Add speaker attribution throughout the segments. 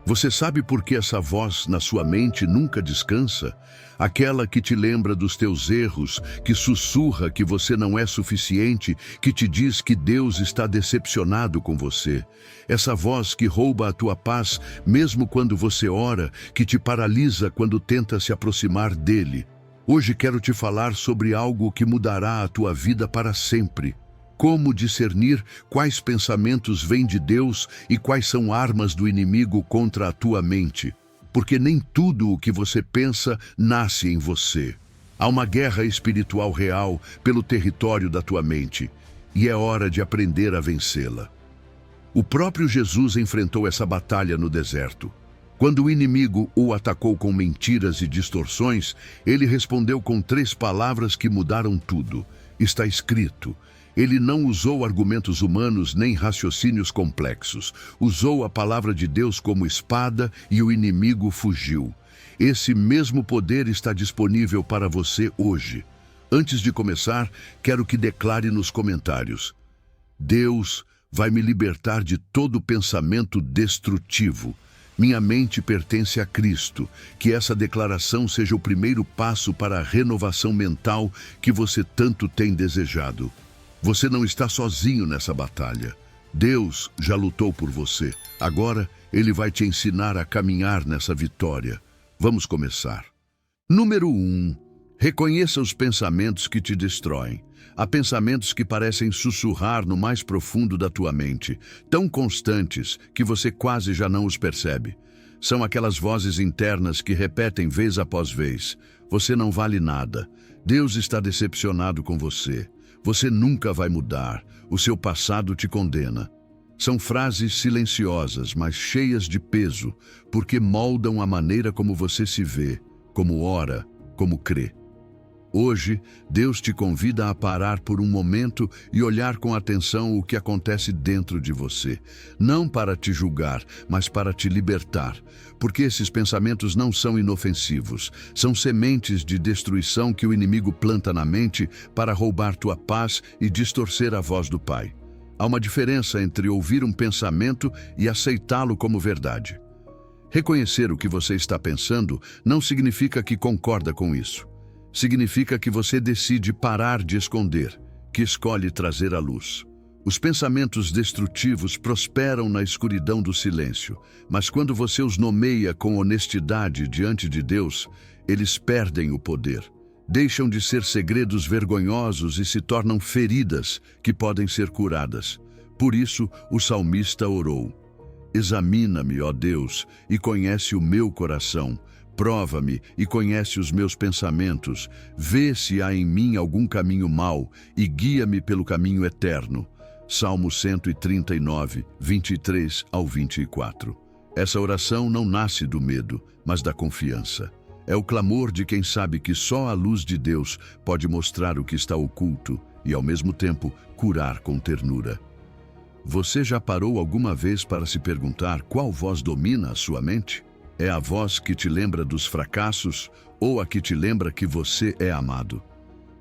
Speaker 1: Você sabe por que essa voz na sua mente nunca descansa? Aquela que te lembra dos teus erros, que sussurra que você não é suficiente, que te diz que Deus está decepcionado com você. Essa voz que rouba a tua paz mesmo quando você ora, que te paralisa quando tenta se aproximar dele. Hoje quero te falar sobre algo que mudará a tua vida para sempre. Como discernir quais pensamentos vêm de Deus e quais são armas do inimigo contra a tua mente. Porque nem tudo o que você pensa nasce em você. Há uma guerra espiritual real pelo território da tua mente, e é hora de aprender a vencê-la. O próprio Jesus enfrentou essa batalha no deserto. Quando o inimigo o atacou com mentiras e distorções, ele respondeu com 3 palavras que mudaram tudo. Está escrito. Ele não usou argumentos humanos nem raciocínios complexos. Usou a palavra de Deus como espada e o inimigo fugiu. Esse mesmo poder está disponível para você hoje. Antes de começar, quero que declare nos comentários: Deus vai me libertar de todo pensamento destrutivo. Minha mente pertence a Cristo. Que essa declaração seja o primeiro passo para a renovação mental que você tanto tem desejado. Você não está sozinho nessa batalha. Deus já lutou por você. Agora, Ele vai te ensinar a caminhar nessa vitória. Vamos começar. Número 1. Reconheça os pensamentos que te destroem. Há pensamentos que parecem sussurrar no mais profundo da tua mente, tão constantes que você quase já não os percebe. São aquelas vozes internas que repetem vez após vez. Você não vale nada. Deus está decepcionado com você. Você nunca vai mudar. O seu passado te condena. São frases silenciosas, mas cheias de peso, porque moldam a maneira como você se vê, como ora, como crê. Hoje, Deus te convida a parar por um momento e olhar com atenção o que acontece dentro de você. Não para te julgar, mas para te libertar. Porque esses pensamentos não são inofensivos. São sementes de destruição que o inimigo planta na mente para roubar tua paz e distorcer a voz do Pai. Há uma diferença entre ouvir um pensamento e aceitá-lo como verdade. Reconhecer o que você está pensando não significa que concorda com isso. Significa que você decide parar de esconder, que escolhe trazer à luz. Os pensamentos destrutivos prosperam na escuridão do silêncio, mas quando você os nomeia com honestidade diante de Deus, eles perdem o poder. Deixam de ser segredos vergonhosos e se tornam feridas que podem ser curadas. Por isso, o salmista orou: Examina-me, ó Deus, e conhece o meu coração. Prova-me e conhece os meus pensamentos. Vê se há em mim algum caminho mau e guia-me pelo caminho eterno. Salmo 139, 23 ao 24. Essa oração não nasce do medo, mas da confiança. É o clamor de quem sabe que só a luz de Deus pode mostrar o que está oculto e, ao mesmo tempo, curar com ternura. Você já parou alguma vez para se perguntar qual voz domina a sua mente? É a voz que te lembra dos fracassos ou a que te lembra que você é amado?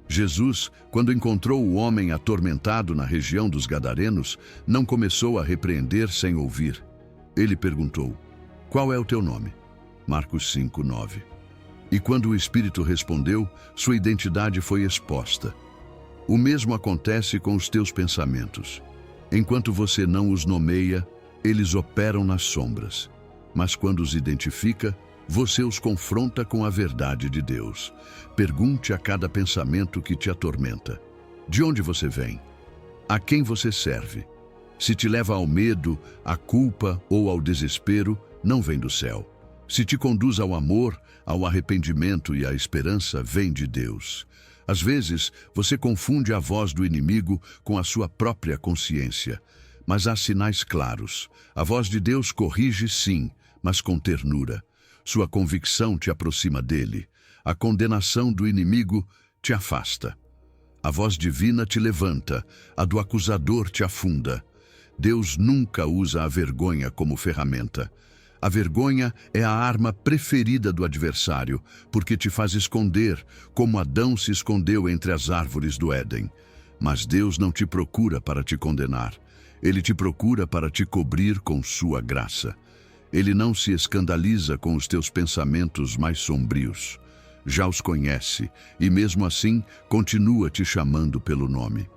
Speaker 1: Jesus, quando encontrou o homem atormentado na região dos Gadarenos, não começou a repreender sem ouvir. Ele perguntou: Qual é o teu nome? Marcos 5, 9. E quando o Espírito respondeu, sua identidade foi exposta. O mesmo acontece com os teus pensamentos. Enquanto você não os nomeia, eles operam nas sombras. Mas quando os identifica, você os confronta com a verdade de Deus. Pergunte a cada pensamento que te atormenta: de onde você vem? A quem você serve? Se te leva ao medo, à culpa ou ao desespero, não vem do céu. Se te conduz ao amor, ao arrependimento e à esperança, vem de Deus. Às vezes, você confunde a voz do inimigo com a sua própria consciência. Mas há sinais claros. A voz de Deus corrige, sim, mas com ternura. Sua convicção te aproxima dele. A condenação do inimigo te afasta. A voz divina te levanta, a do acusador te afunda. Deus nunca usa a vergonha como ferramenta. A vergonha é a arma preferida do adversário, porque te faz esconder, como Adão se escondeu entre as árvores do Éden. Mas Deus não te procura para te condenar. Ele te procura para te cobrir com sua graça. Ele não se escandaliza com os teus pensamentos mais sombrios. Já os conhece e, mesmo assim, continua te chamando pelo nome.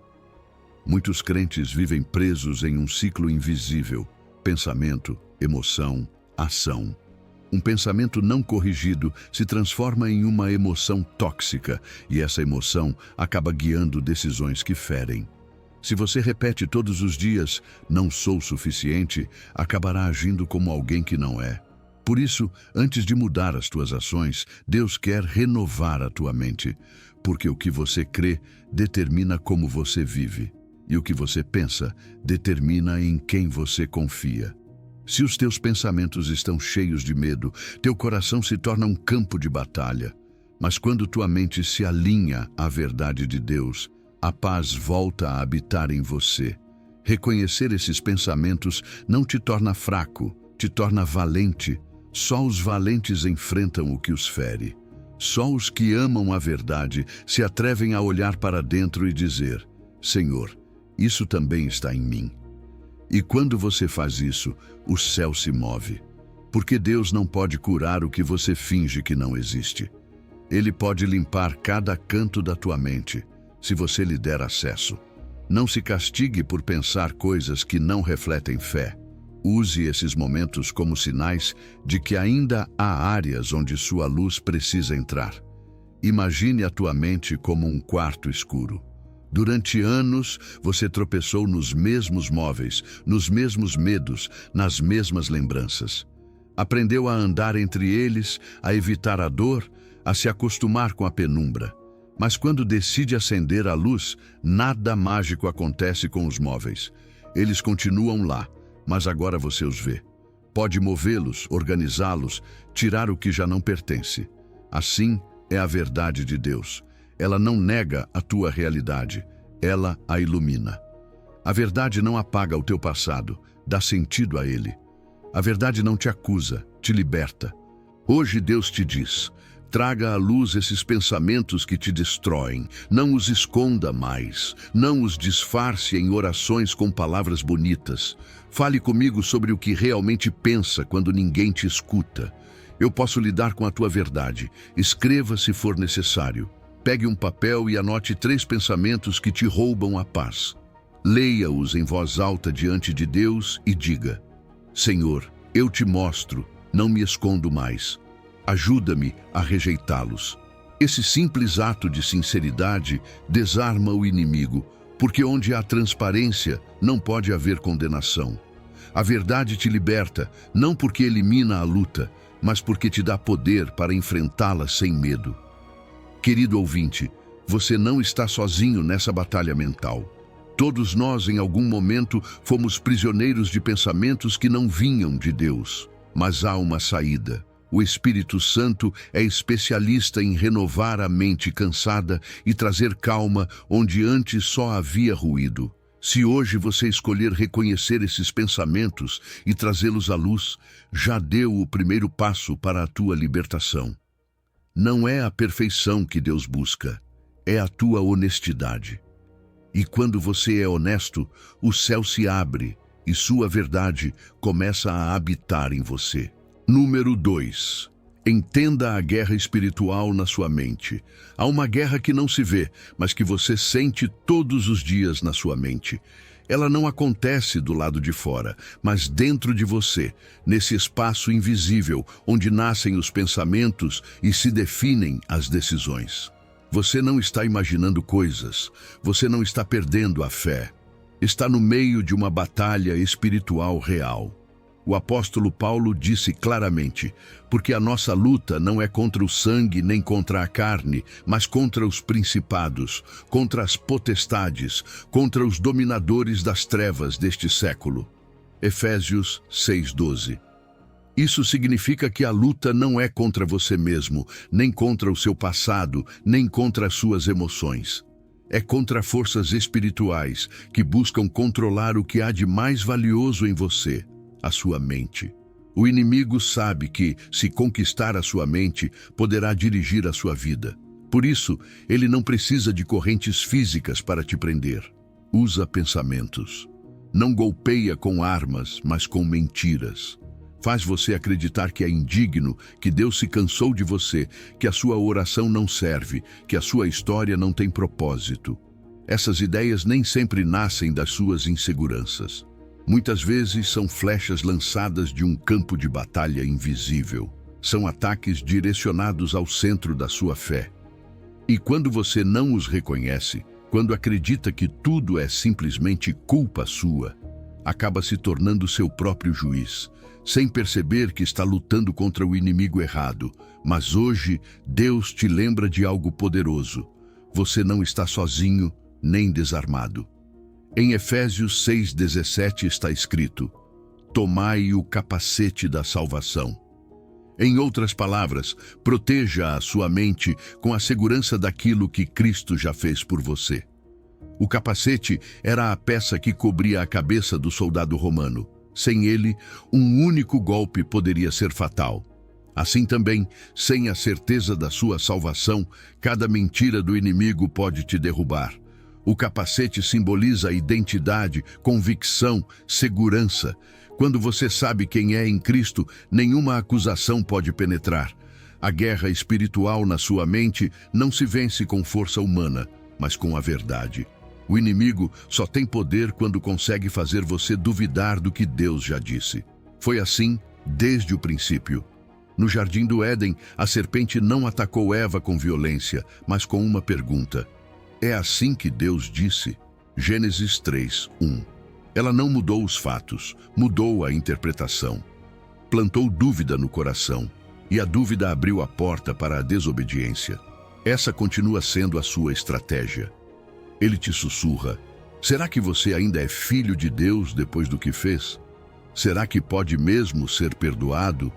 Speaker 1: Muitos crentes vivem presos em um ciclo invisível: pensamento, emoção, ação. Um pensamento não corrigido se transforma em uma emoção tóxica e essa emoção acaba guiando decisões que ferem. Se você repete todos os dias, "não sou suficiente", acabará agindo como alguém que não é. Por isso, antes de mudar as tuas ações, Deus quer renovar a tua mente, porque o que você crê determina como você vive, e o que você pensa determina em quem você confia. Se os teus pensamentos estão cheios de medo, teu coração se torna um campo de batalha. Mas quando tua mente se alinha à verdade de Deus, a paz volta a habitar em você. Reconhecer esses pensamentos não te torna fraco, te torna valente. Só os valentes enfrentam o que os fere. Só os que amam a verdade se atrevem a olhar para dentro e dizer: "Senhor, isso também está em mim." E quando você faz isso, o céu se move. Porque Deus não pode curar o que você finge que não existe. Ele pode limpar cada canto da tua mente, se você lhe der acesso. Não se castigue por pensar coisas que não refletem fé. Use esses momentos como sinais de que ainda há áreas onde sua luz precisa entrar. Imagine a tua mente como um quarto escuro. Durante anos, você tropeçou nos mesmos móveis, nos mesmos medos, nas mesmas lembranças. Aprendeu a andar entre eles, a evitar a dor, a se acostumar com a penumbra. Mas quando decide acender a luz, nada mágico acontece com os móveis. Eles continuam lá, mas agora você os vê. Pode movê-los, organizá-los, tirar o que já não pertence. Assim é a verdade de Deus. Ela não nega a tua realidade, ela a ilumina. A verdade não apaga o teu passado, dá sentido a ele. A verdade não te acusa, te liberta. Hoje Deus te diz: traga à luz esses pensamentos que te destroem, não os esconda mais, não os disfarce em orações com palavras bonitas. Fale comigo sobre o que realmente pensa quando ninguém te escuta. Eu posso lidar com a tua verdade. Escreva se for necessário. Pegue um papel e anote 3 pensamentos que te roubam a paz. Leia-os em voz alta diante de Deus e diga: Senhor, eu te mostro, não me escondo mais. Ajuda-me a rejeitá-los. Esse simples ato de sinceridade desarma o inimigo, porque onde há transparência não pode haver condenação. A verdade te liberta, não porque elimina a luta, mas porque te dá poder para enfrentá-la sem medo. Querido ouvinte, você não está sozinho nessa batalha mental. Todos nós, em algum momento, fomos prisioneiros de pensamentos que não vinham de Deus. Mas há uma saída. O Espírito Santo é especialista em renovar a mente cansada e trazer calma onde antes só havia ruído. Se hoje você escolher reconhecer esses pensamentos e trazê-los à luz, já deu o primeiro passo para a tua libertação. Não é a perfeição que Deus busca, é a tua honestidade. E quando você é honesto, o céu se abre e sua verdade começa a habitar em você. Número 2. Entenda a guerra espiritual na sua mente. Há uma guerra que não se vê, mas que você sente todos os dias na sua mente. Ela não acontece do lado de fora, mas dentro de você, nesse espaço invisível onde nascem os pensamentos e se definem as decisões. Você não está imaginando coisas, você não está perdendo a fé. Está no meio de uma batalha espiritual real. O apóstolo Paulo disse claramente: porque a nossa luta não é contra o sangue nem contra a carne, mas contra os principados, contra as potestades, contra os dominadores das trevas deste século. Efésios 6:12. Isso significa que a luta não é contra você mesmo, nem contra o seu passado, nem contra as suas emoções. É contra forças espirituais que buscam controlar o que há de mais valioso em você: a sua mente. O inimigo sabe que, se conquistar a sua mente, poderá dirigir a sua vida. Por isso, ele não precisa de correntes físicas para te prender. Usa pensamentos. Não golpeia com armas, mas com mentiras. Faz você acreditar que é indigno, que Deus se cansou de você, que a sua oração não serve, que a sua história não tem propósito. Essas ideias nem sempre nascem das suas inseguranças. Muitas vezes são flechas lançadas de um campo de batalha invisível. São ataques direcionados ao centro da sua fé. E quando você não os reconhece, quando acredita que tudo é simplesmente culpa sua, acaba se tornando seu próprio juiz, sem perceber que está lutando contra o inimigo errado. Mas hoje, Deus te lembra de algo poderoso. Você não está sozinho, nem desarmado. Em Efésios 6,17 está escrito: tomai o capacete da salvação. Em outras palavras, proteja a sua mente com a segurança daquilo que Cristo já fez por você. O capacete era a peça que cobria a cabeça do soldado romano. Sem ele, um único golpe poderia ser fatal. Assim também, sem a certeza da sua salvação, cada mentira do inimigo pode te derrubar. O capacete simboliza identidade, convicção, segurança. Quando você sabe quem é em Cristo, nenhuma acusação pode penetrar. A guerra espiritual na sua mente não se vence com força humana, mas com a verdade. O inimigo só tem poder quando consegue fazer você duvidar do que Deus já disse. Foi assim desde o princípio. No jardim do Éden, a serpente não atacou Eva com violência, mas com uma pergunta. É assim que Deus disse. Gênesis 3:1. Ela não mudou os fatos, mudou a interpretação. Plantou dúvida no coração, e a dúvida abriu a porta para a desobediência. Essa continua sendo a sua estratégia. Ele te sussurra: será que você ainda é filho de Deus depois do que fez? Será que pode mesmo ser perdoado?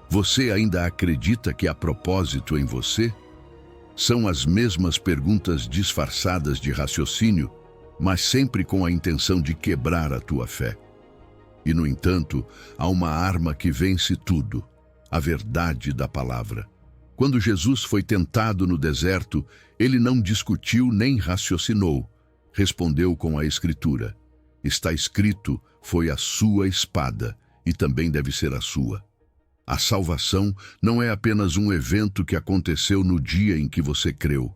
Speaker 1: Você ainda acredita que há propósito em você? São as mesmas perguntas disfarçadas de raciocínio, mas sempre com a intenção de quebrar a tua fé. E, no entanto, há uma arma que vence tudo: a verdade da palavra. Quando Jesus foi tentado no deserto, ele não discutiu nem raciocinou. Respondeu com a Escritura. Está escrito: foi a sua espada, e também deve ser a sua. A salvação não é apenas um evento que aconteceu no dia em que você creu.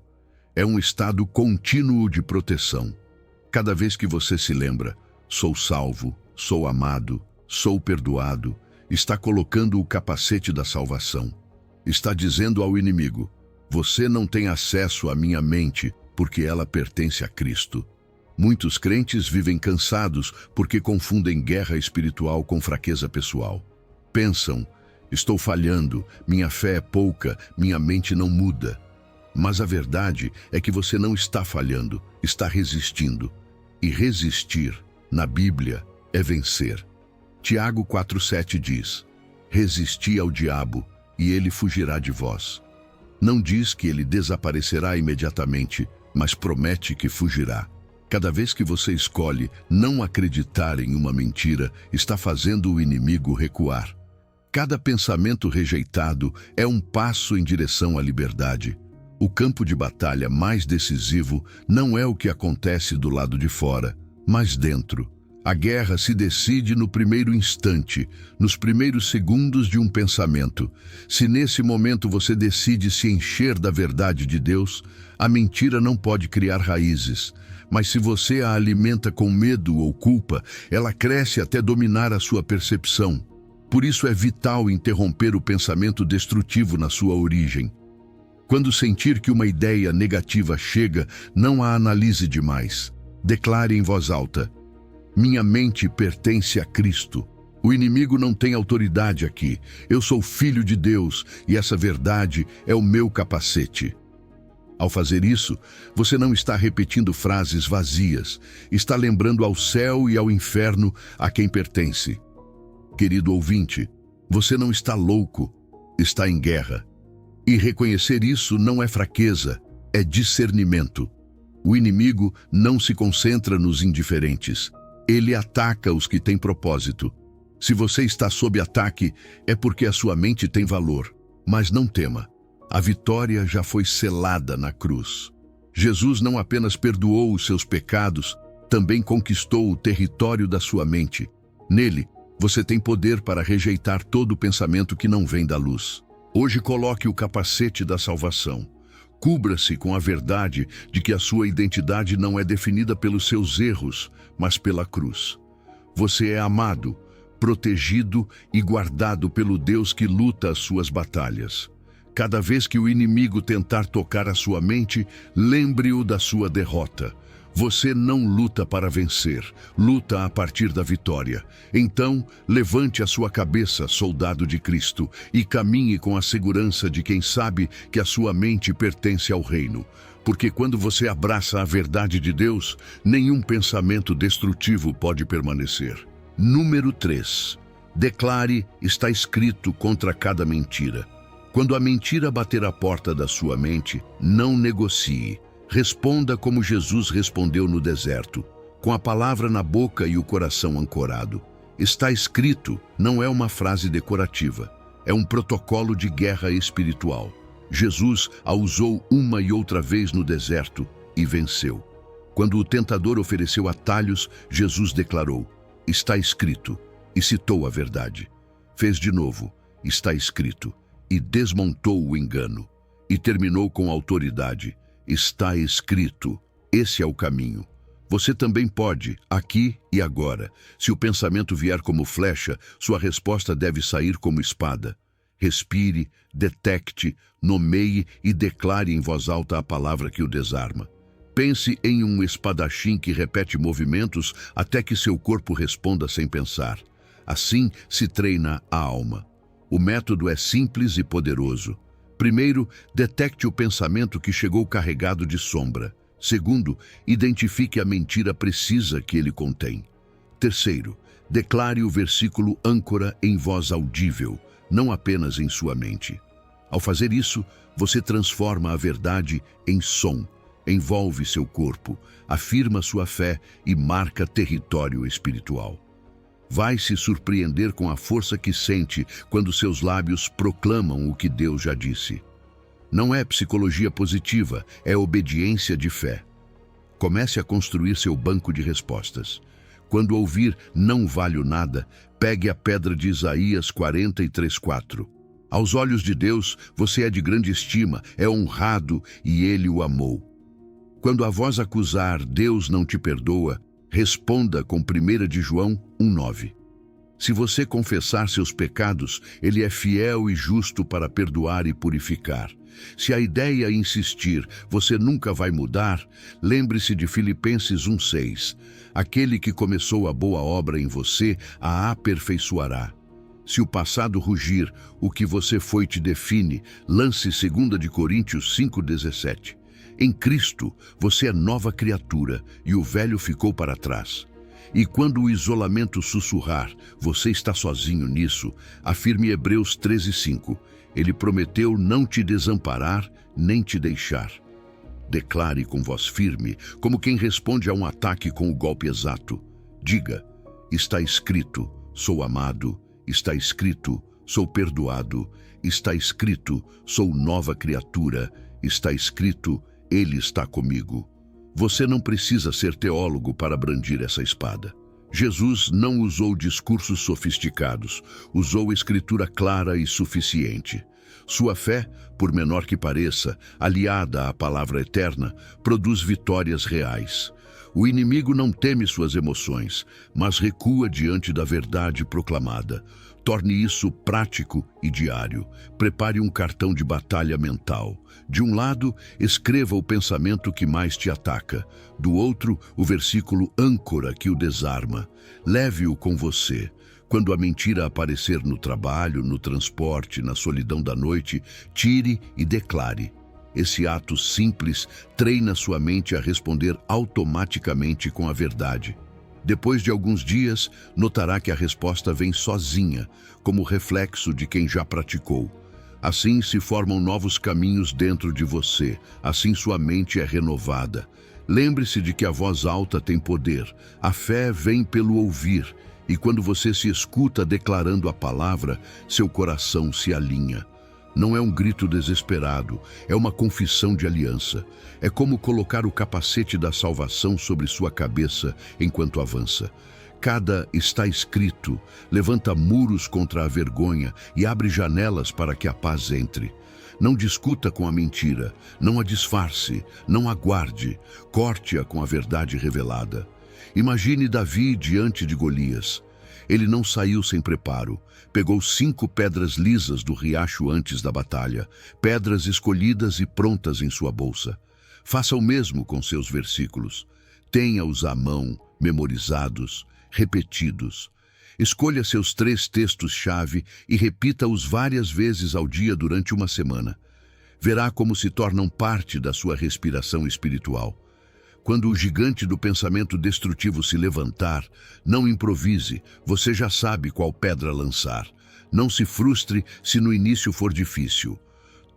Speaker 1: É um estado contínuo de proteção. Cada vez que você se lembra: sou salvo, sou amado, sou perdoado, está colocando o capacete da salvação. Está dizendo ao inimigo: você não tem acesso à minha mente, porque ela pertence a Cristo. Muitos crentes vivem cansados porque confundem guerra espiritual com fraqueza pessoal. Pensam: estou falhando, minha fé é pouca, minha mente não muda. Mas a verdade é que você não está falhando, está resistindo. E resistir, na Bíblia, é vencer. Tiago 4,7 diz: resisti ao diabo, e ele fugirá de vós. Não diz que ele desaparecerá imediatamente, mas promete que fugirá. Cada vez que você escolhe não acreditar em uma mentira, está fazendo o inimigo recuar. Cada pensamento rejeitado é um passo em direção à liberdade. O campo de batalha mais decisivo não é o que acontece do lado de fora, mas dentro. A guerra se decide no primeiro instante, nos primeiros segundos de um pensamento. Se nesse momento você decide se encher da verdade de Deus, a mentira não pode criar raízes. Mas se você a alimenta com medo ou culpa, ela cresce até dominar a sua percepção. Por isso é vital interromper o pensamento destrutivo na sua origem. Quando sentir que uma ideia negativa chega, não a analise demais. Declare em voz alta: minha mente pertence a Cristo. O inimigo não tem autoridade aqui. Eu sou filho de Deus e essa verdade é o meu capacete. Ao fazer isso, você não está repetindo frases vazias. Está lembrando ao céu e ao inferno a quem pertence. Querido ouvinte, você não está louco, está em guerra. E reconhecer isso não é fraqueza, é discernimento. O inimigo não se concentra nos indiferentes. Ele ataca os que têm propósito. Se você está sob ataque, é porque a sua mente tem valor. Mas não tema. A vitória já foi selada na cruz. Jesus não apenas perdoou os seus pecados, também conquistou o território da sua mente. Nele, Você tem poder para rejeitar todo pensamento que não vem da luz. Hoje coloque o capacete da salvação. Cubra-se com a verdade de que a sua identidade não é definida pelos seus erros, mas pela cruz. Você é amado, protegido e guardado pelo Deus que luta as suas batalhas. Cada vez que o inimigo tentar tocar a sua mente, lembre-o da sua derrota. Você não luta para vencer, luta a partir da vitória. Então, levante a sua cabeça, soldado de Cristo, e caminhe com a segurança de quem sabe que a sua mente pertence ao reino. Porque quando você abraça a verdade de Deus, nenhum pensamento destrutivo pode permanecer. Número 3. Declare, está escrito contra cada mentira. Quando a mentira bater a porta da sua mente, não negocie. Responda como Jesus respondeu no deserto, com a palavra na boca e o coração ancorado. Está escrito, não é uma frase decorativa, é um protocolo de guerra espiritual. Jesus a usou uma e outra vez no deserto e venceu. Quando o tentador ofereceu atalhos, Jesus declarou, está escrito, e citou a verdade. Fez de novo, está escrito, e desmontou o engano, e terminou com autoridade. Está escrito, esse é o caminho. Você também pode, aqui e agora. Se o pensamento vier como flecha, sua resposta deve sair como espada. Respire, detecte, nomeie e declare em voz alta a palavra que o desarma. Pense em um espadachim que repete movimentos até que seu corpo responda sem pensar. Assim se treina a alma. O método é simples e poderoso. Primeiro, detecte o pensamento que chegou carregado de sombra. Segundo, identifique a mentira precisa que ele contém. Terceiro, declare o versículo âncora em voz audível, não apenas em sua mente. Ao fazer isso, você transforma a verdade em som, envolve seu corpo, afirma sua fé e marca território espiritual. Vai se surpreender com a força que sente quando seus lábios proclamam o que Deus já disse. Não é psicologia positiva, é obediência de fé. Comece a construir seu banco de respostas. Quando ouvir não valho nada, pegue a pedra de Isaías 43:4. Aos olhos de Deus, você é de grande estima, é honrado e Ele o amou. Quando a voz acusar, Deus não te perdoa, responda com 1 de João 1:9. Se você confessar seus pecados, Ele é fiel e justo para perdoar e purificar. Se a ideia insistir, você nunca vai mudar, lembre-se de Filipenses 1:6. Aquele que começou a boa obra em você, a aperfeiçoará. Se o passado rugir, o que você foi te define, lance 2 de Coríntios 5:17. Em Cristo, você é nova criatura e o velho ficou para trás. E quando o isolamento sussurrar, você está sozinho nisso, afirme Hebreus 13:5. Ele prometeu não te desamparar, nem te deixar. Declare com voz firme, como quem responde a um ataque com o golpe exato. Diga, está escrito, sou amado, está escrito, sou perdoado, está escrito, sou nova criatura, está escrito, Ele está comigo. Você não precisa ser teólogo para brandir essa espada. Jesus não usou discursos sofisticados, usou escritura clara e suficiente. Sua fé, por menor que pareça, aliada à palavra eterna, produz vitórias reais. O inimigo não teme suas emoções, mas recua diante da verdade proclamada. Torne isso prático e diário. Prepare um cartão de batalha mental. De um lado, escreva o pensamento que mais te ataca. Do outro, o versículo âncora que o desarma. Leve-o com você. Quando a mentira aparecer no trabalho, no transporte, na solidão da noite, tire e declare. Esse ato simples treina sua mente a responder automaticamente com a verdade. Depois de alguns dias, notará que a resposta vem sozinha, como reflexo de quem já praticou. Assim se formam novos caminhos dentro de você, assim sua mente é renovada. Lembre-se de que a voz alta tem poder, a fé vem pelo ouvir, e quando você se escuta declarando a palavra, seu coração se alinha. Não é um grito desesperado, é uma confissão de aliança. É como colocar o capacete da salvação sobre sua cabeça enquanto avança. cada está escrito, levanta muros contra a vergonha e abre janelas para que a paz entre. Não discuta com a mentira, não a disfarce, não a guarde, corte-a com a verdade revelada. Imagine Davi diante de Golias. Ele não saiu sem preparo. Pegou 5 pedras lisas do riacho antes da batalha, pedras escolhidas e prontas em sua bolsa. Faça o mesmo com seus versículos. Tenha-os à mão, memorizados, repetidos. Escolha seus 3 textos-chave e repita-os várias vezes ao dia durante uma semana. Verá como se tornam parte da sua respiração espiritual. Quando o gigante do pensamento destrutivo se levantar, não improvise, você já sabe qual pedra lançar. Não se frustre se no início for difícil.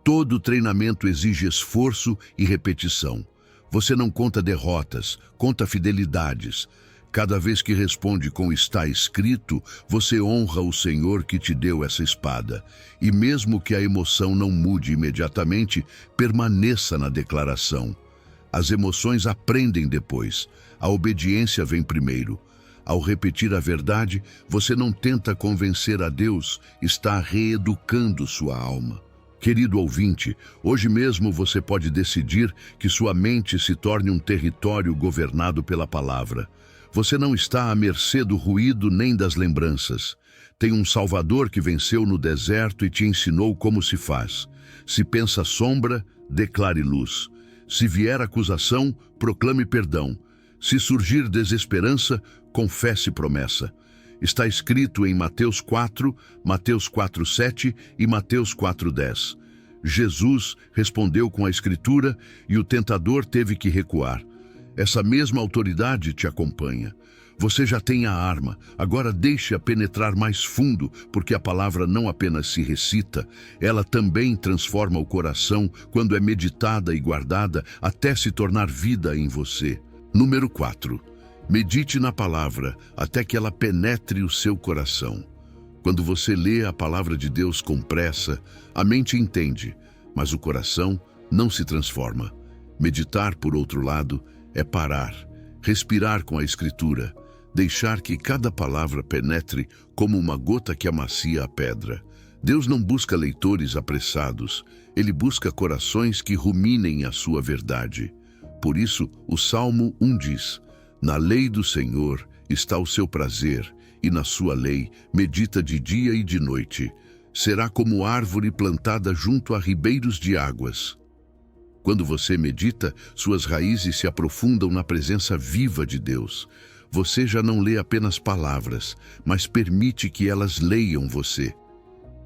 Speaker 1: Todo treinamento exige esforço e repetição. Você não conta derrotas, conta fidelidades. Cada vez que responde com está escrito, você honra o Senhor que te deu essa espada. E mesmo que a emoção não mude imediatamente, permaneça na declaração. As emoções aprendem depois, a obediência vem primeiro. Ao repetir a verdade, você não tenta convencer a Deus, está reeducando sua alma. Querido ouvinte, hoje mesmo você pode decidir que sua mente se torne um território governado pela palavra. Você não está à mercê do ruído nem das lembranças. Tem um Salvador que venceu no deserto e te ensinou como se faz. Se pensa sombra, declare luz. Se vier acusação, proclame perdão. Se surgir desesperança, confesse promessa. Está escrito em Mateus 4, Mateus 4:7 e Mateus 4:10. Jesus respondeu com a Escritura e o tentador teve que recuar. Essa mesma autoridade te acompanha. Você já tem a arma, agora deixe-a penetrar mais fundo, porque a palavra não apenas se recita, ela também transforma o coração quando é meditada e guardada até se tornar vida em você. Número 4. Medite na palavra até que ela penetre o seu coração. Quando você lê a palavra de Deus com pressa, a mente entende, mas o coração não se transforma. Meditar, por outro lado, é parar, respirar com a Escritura, deixar que cada palavra penetre como uma gota que amacia a pedra. Deus não busca leitores apressados, Ele busca corações que ruminem a sua verdade. Por isso, o Salmo 1 diz: na lei do Senhor está o seu prazer, e na sua lei medita de dia e de noite. Será como árvore plantada junto a ribeiros de águas. Quando você medita, suas raízes se aprofundam na presença viva de Deus. Você já não lê apenas palavras, mas permite que elas leiam você.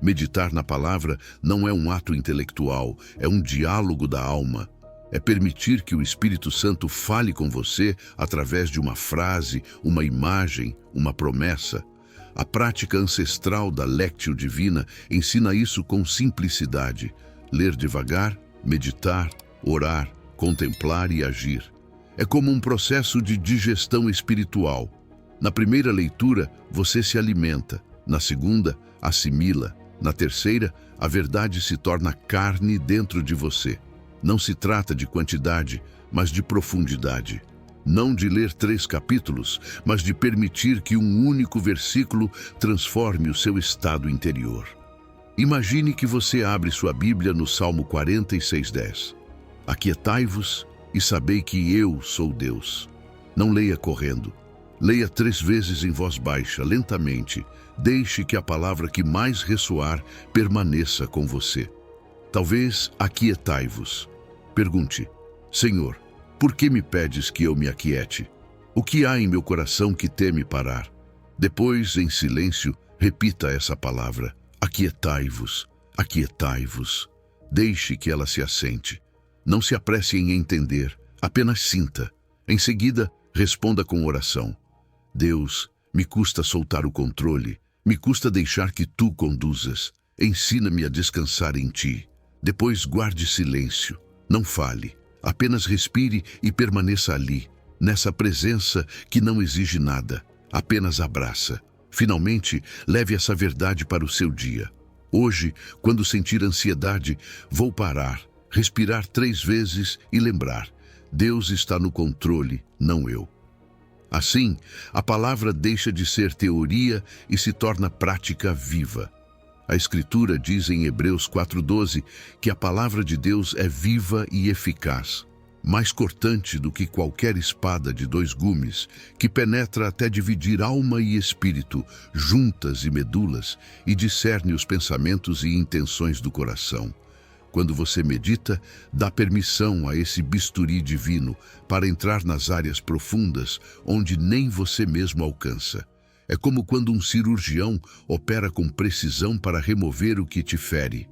Speaker 1: Meditar na palavra não é um ato intelectual, é um diálogo da alma. É permitir que o Espírito Santo fale com você através de uma frase, uma imagem, uma promessa. A prática ancestral da Lectio Divina ensina isso com simplicidade. Ler devagar, meditar, orar, contemplar e agir. É como um processo de digestão espiritual. Na primeira leitura, você se alimenta. Na segunda, assimila. Na terceira, a verdade se torna carne dentro de você. Não se trata de quantidade, mas de profundidade. Não de ler 3 capítulos, mas de permitir que um único versículo transforme o seu estado interior. Imagine que você abre sua Bíblia no Salmo 46:10. Aquietai-vos e sabei que eu sou Deus. Não leia correndo. Leia 3 vezes em voz baixa, lentamente. Deixe que a palavra que mais ressoar permaneça com você. Talvez aquietai-vos. Pergunte: Senhor, por que me pedes que eu me aquiete? O que há em meu coração que teme parar? Depois, em silêncio, repita essa palavra: aquietai-vos, aquietai-vos. Deixe que ela se assente. Não se apresse em entender, apenas sinta. Em seguida, responda com oração: Deus, me custa soltar o controle, me custa deixar que Tu conduzas. Ensina-me a descansar em Ti. Depois guarde silêncio, não fale, apenas respire e permaneça ali, nessa presença que não exige nada, apenas abraça. Finalmente, leve essa verdade para o seu dia. Hoje, quando sentir ansiedade, vou parar, respirar 3 vezes e lembrar: Deus está no controle, não eu. Assim, a palavra deixa de ser teoria e se torna prática viva. A Escritura diz em Hebreus 4:12 que a palavra de Deus é viva e eficaz, mais cortante do que qualquer espada de 2 gumes, que penetra até dividir alma e espírito, juntas e medulas, e discerne os pensamentos e intenções do coração. Quando você medita, dá permissão a esse bisturi divino para entrar nas áreas profundas onde nem você mesmo alcança. É como quando um cirurgião opera com precisão para remover o que te fere.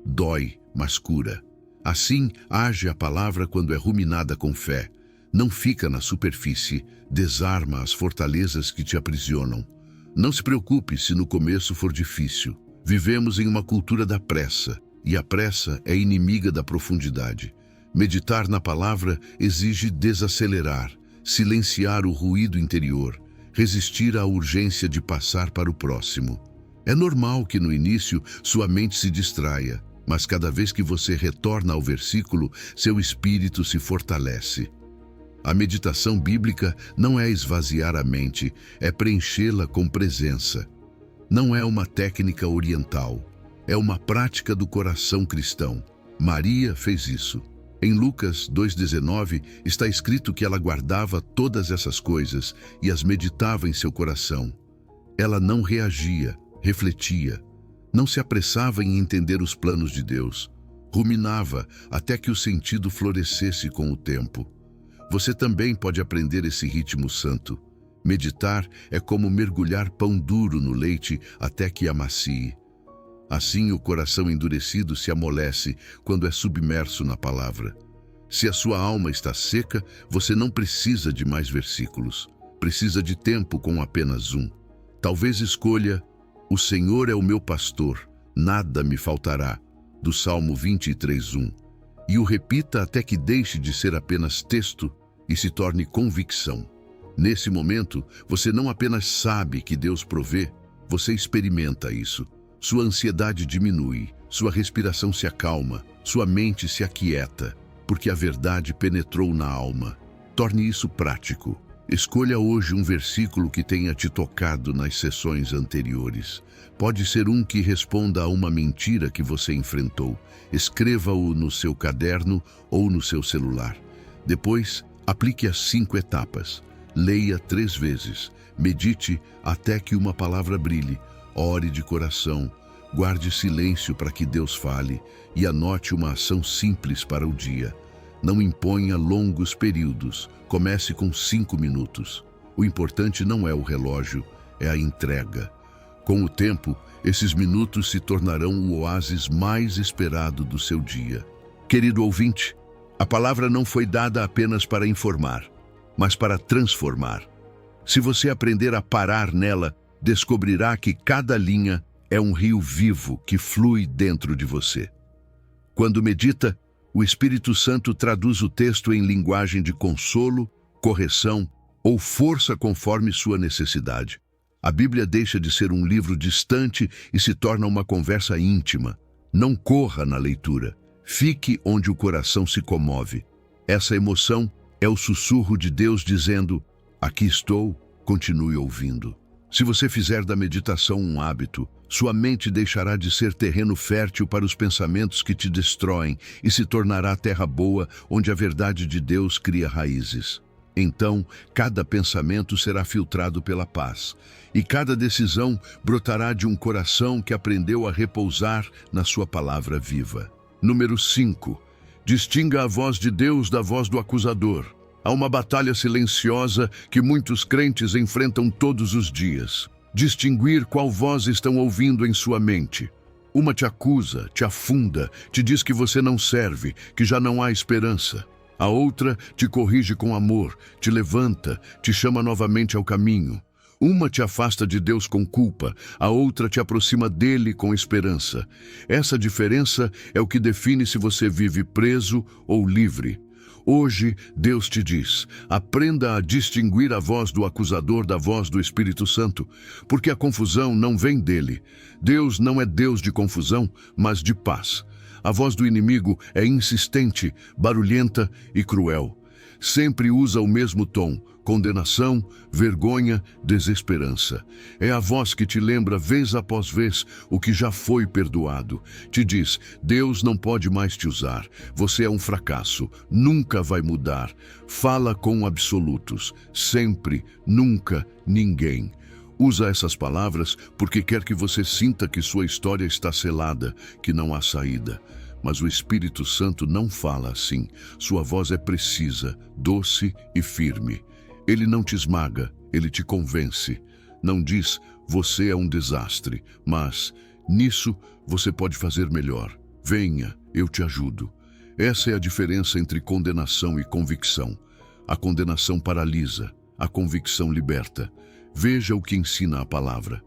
Speaker 1: Dói, mas cura. Assim, age a palavra quando é ruminada com fé. Não fica na superfície, desarma as fortalezas que te aprisionam. Não se preocupe se no começo for difícil. Vivemos em uma cultura da pressa, e a pressa é inimiga da profundidade. Meditar na palavra exige desacelerar, silenciar o ruído interior, resistir à urgência de passar para o próximo. É normal que no início sua mente se distraia, mas cada vez que você retorna ao versículo, seu espírito se fortalece. A meditação bíblica não é esvaziar a mente, é preenchê-la com presença. Não é uma técnica oriental, é uma prática do coração cristão. Maria fez isso. Em Lucas 2,19 está escrito que ela guardava todas essas coisas e as meditava em seu coração. Ela não reagia, refletia. Não se apressava em entender os planos de Deus. Ruminava até que o sentido florescesse com o tempo. Você também pode aprender esse ritmo santo. Meditar é como mergulhar pão duro no leite até que amacie. Assim, o coração endurecido se amolece quando é submerso na palavra. Se a sua alma está seca, você não precisa de mais versículos. Precisa de tempo com apenas um. Talvez escolha: "O Senhor é o meu pastor, nada me faltará", do Salmo 23:1. E o repita até que deixe de ser apenas texto e se torne convicção. Nesse momento, você não apenas sabe que Deus provê, você experimenta isso. Sua ansiedade diminui, sua respiração se acalma, sua mente se aquieta, porque a verdade penetrou na alma. Torne isso prático. Escolha hoje um versículo que tenha te tocado nas sessões anteriores. Pode ser um que responda a uma mentira que você enfrentou. Escreva-o no seu caderno ou no seu celular. Depois, aplique as 5 etapas. Leia 3 vezes. Medite até que uma palavra brilhe. Ore de coração, guarde silêncio para que Deus fale e anote uma ação simples para o dia. Não imponha longos períodos, comece com 5 minutos. O importante não é o relógio, é a entrega. Com o tempo, esses minutos se tornarão o oásis mais esperado do seu dia. Querido ouvinte, a palavra não foi dada apenas para informar, mas para transformar. Se você aprender a parar nela, descobrirá que cada linha é um rio vivo que flui dentro de você. Quando medita, o Espírito Santo traduz o texto em linguagem de consolo, correção ou força conforme sua necessidade. A Bíblia deixa de ser um livro distante e se torna uma conversa íntima. Não corra na leitura. Fique onde o coração se comove. Essa emoção é o sussurro de Deus dizendo: "Aqui estou, continue ouvindo". Se você fizer da meditação um hábito, sua mente deixará de ser terreno fértil para os pensamentos que te destroem e se tornará terra boa onde a verdade de Deus cria raízes. Então, cada pensamento será filtrado pela paz, e cada decisão brotará de um coração que aprendeu a repousar na sua palavra viva. Número 5. Distinga a voz de Deus da voz do acusador. Há uma batalha silenciosa que muitos crentes enfrentam todos os dias. Distinguir qual voz estão ouvindo em sua mente. Uma te acusa, te afunda, te diz que você não serve, que já não há esperança. A outra te corrige com amor, te levanta, te chama novamente ao caminho. Uma te afasta de Deus com culpa, a outra te aproxima dele com esperança. Essa diferença é o que define se você vive preso ou livre. Hoje, Deus te diz: aprenda a distinguir a voz do acusador da voz do Espírito Santo, porque a confusão não vem dele. Deus não é Deus de confusão, mas de paz. A voz do inimigo é insistente, barulhenta e cruel. Sempre usa o mesmo tom: condenação, vergonha, desesperança. É a voz que te lembra vez após vez o que já foi perdoado. Te diz: Deus não pode mais te usar. Você é um fracasso. Nunca vai mudar. Fala com absolutos. Sempre, nunca, ninguém. Usa essas palavras porque quer que você sinta que sua história está selada, que não há saída. Mas o Espírito Santo não fala assim. Sua voz é precisa, doce e firme. Ele não te esmaga, ele te convence. Não diz: você é um desastre, mas nisso você pode fazer melhor. Venha, eu te ajudo. Essa é a diferença entre condenação e convicção. A condenação paralisa, a convicção liberta. Veja o que ensina a palavra.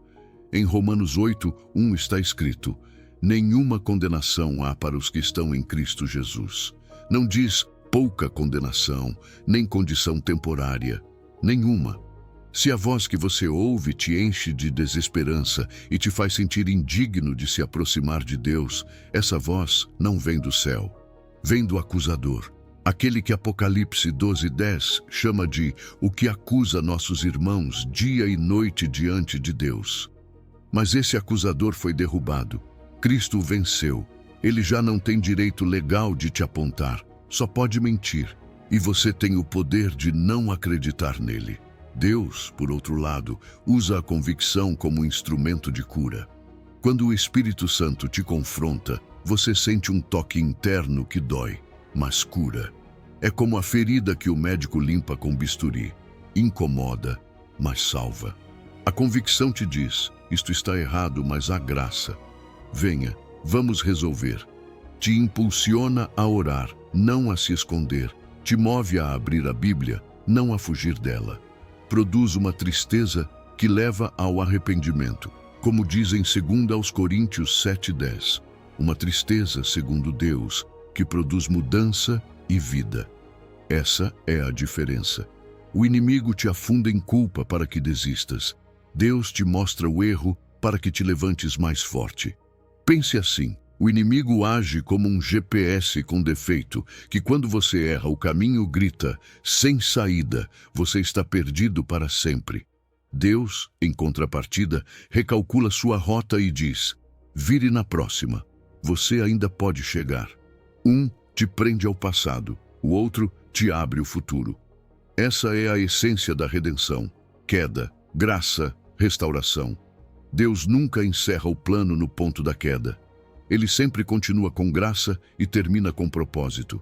Speaker 1: Em Romanos 8:1 está escrito: nenhuma condenação há para os que estão em Cristo Jesus. Não diz pouca condenação, nem condição temporária. Nenhuma. Se a voz que você ouve te enche de desesperança e te faz sentir indigno de se aproximar de Deus, essa voz não vem do céu. Vem do acusador. Aquele que Apocalipse 12:10 chama de o que acusa nossos irmãos dia e noite diante de Deus. Mas esse acusador foi derrubado. Cristo o venceu. Ele já não tem direito legal de te apontar, só pode mentir. E você tem o poder de não acreditar nele. Deus, por outro lado, usa a convicção como instrumento de cura. Quando o Espírito Santo te confronta, você sente um toque interno que dói, mas cura. É como a ferida que o médico limpa com bisturi. Incomoda, mas salva. A convicção te diz: isto está errado, mas há graça. Venha, vamos resolver. Te impulsiona a orar, não a se esconder. Te move a abrir a Bíblia, não a fugir dela. Produz uma tristeza que leva ao arrependimento, como diz em 2 Coríntios 7:10. Uma tristeza, segundo Deus, que produz mudança e vida. Essa é a diferença. O inimigo te afunda em culpa para que desistas. Deus te mostra o erro para que te levantes mais forte. Pense assim: o inimigo age como um GPS com defeito, que quando você erra o caminho grita: sem saída, você está perdido para sempre. Deus, em contrapartida, recalcula sua rota e diz: vire na próxima, você ainda pode chegar. Um te prende ao passado, o outro te abre o futuro. Essa é a essência da redenção: queda, graça, restauração. Deus nunca encerra o plano no ponto da queda. Ele sempre continua com graça e termina com propósito.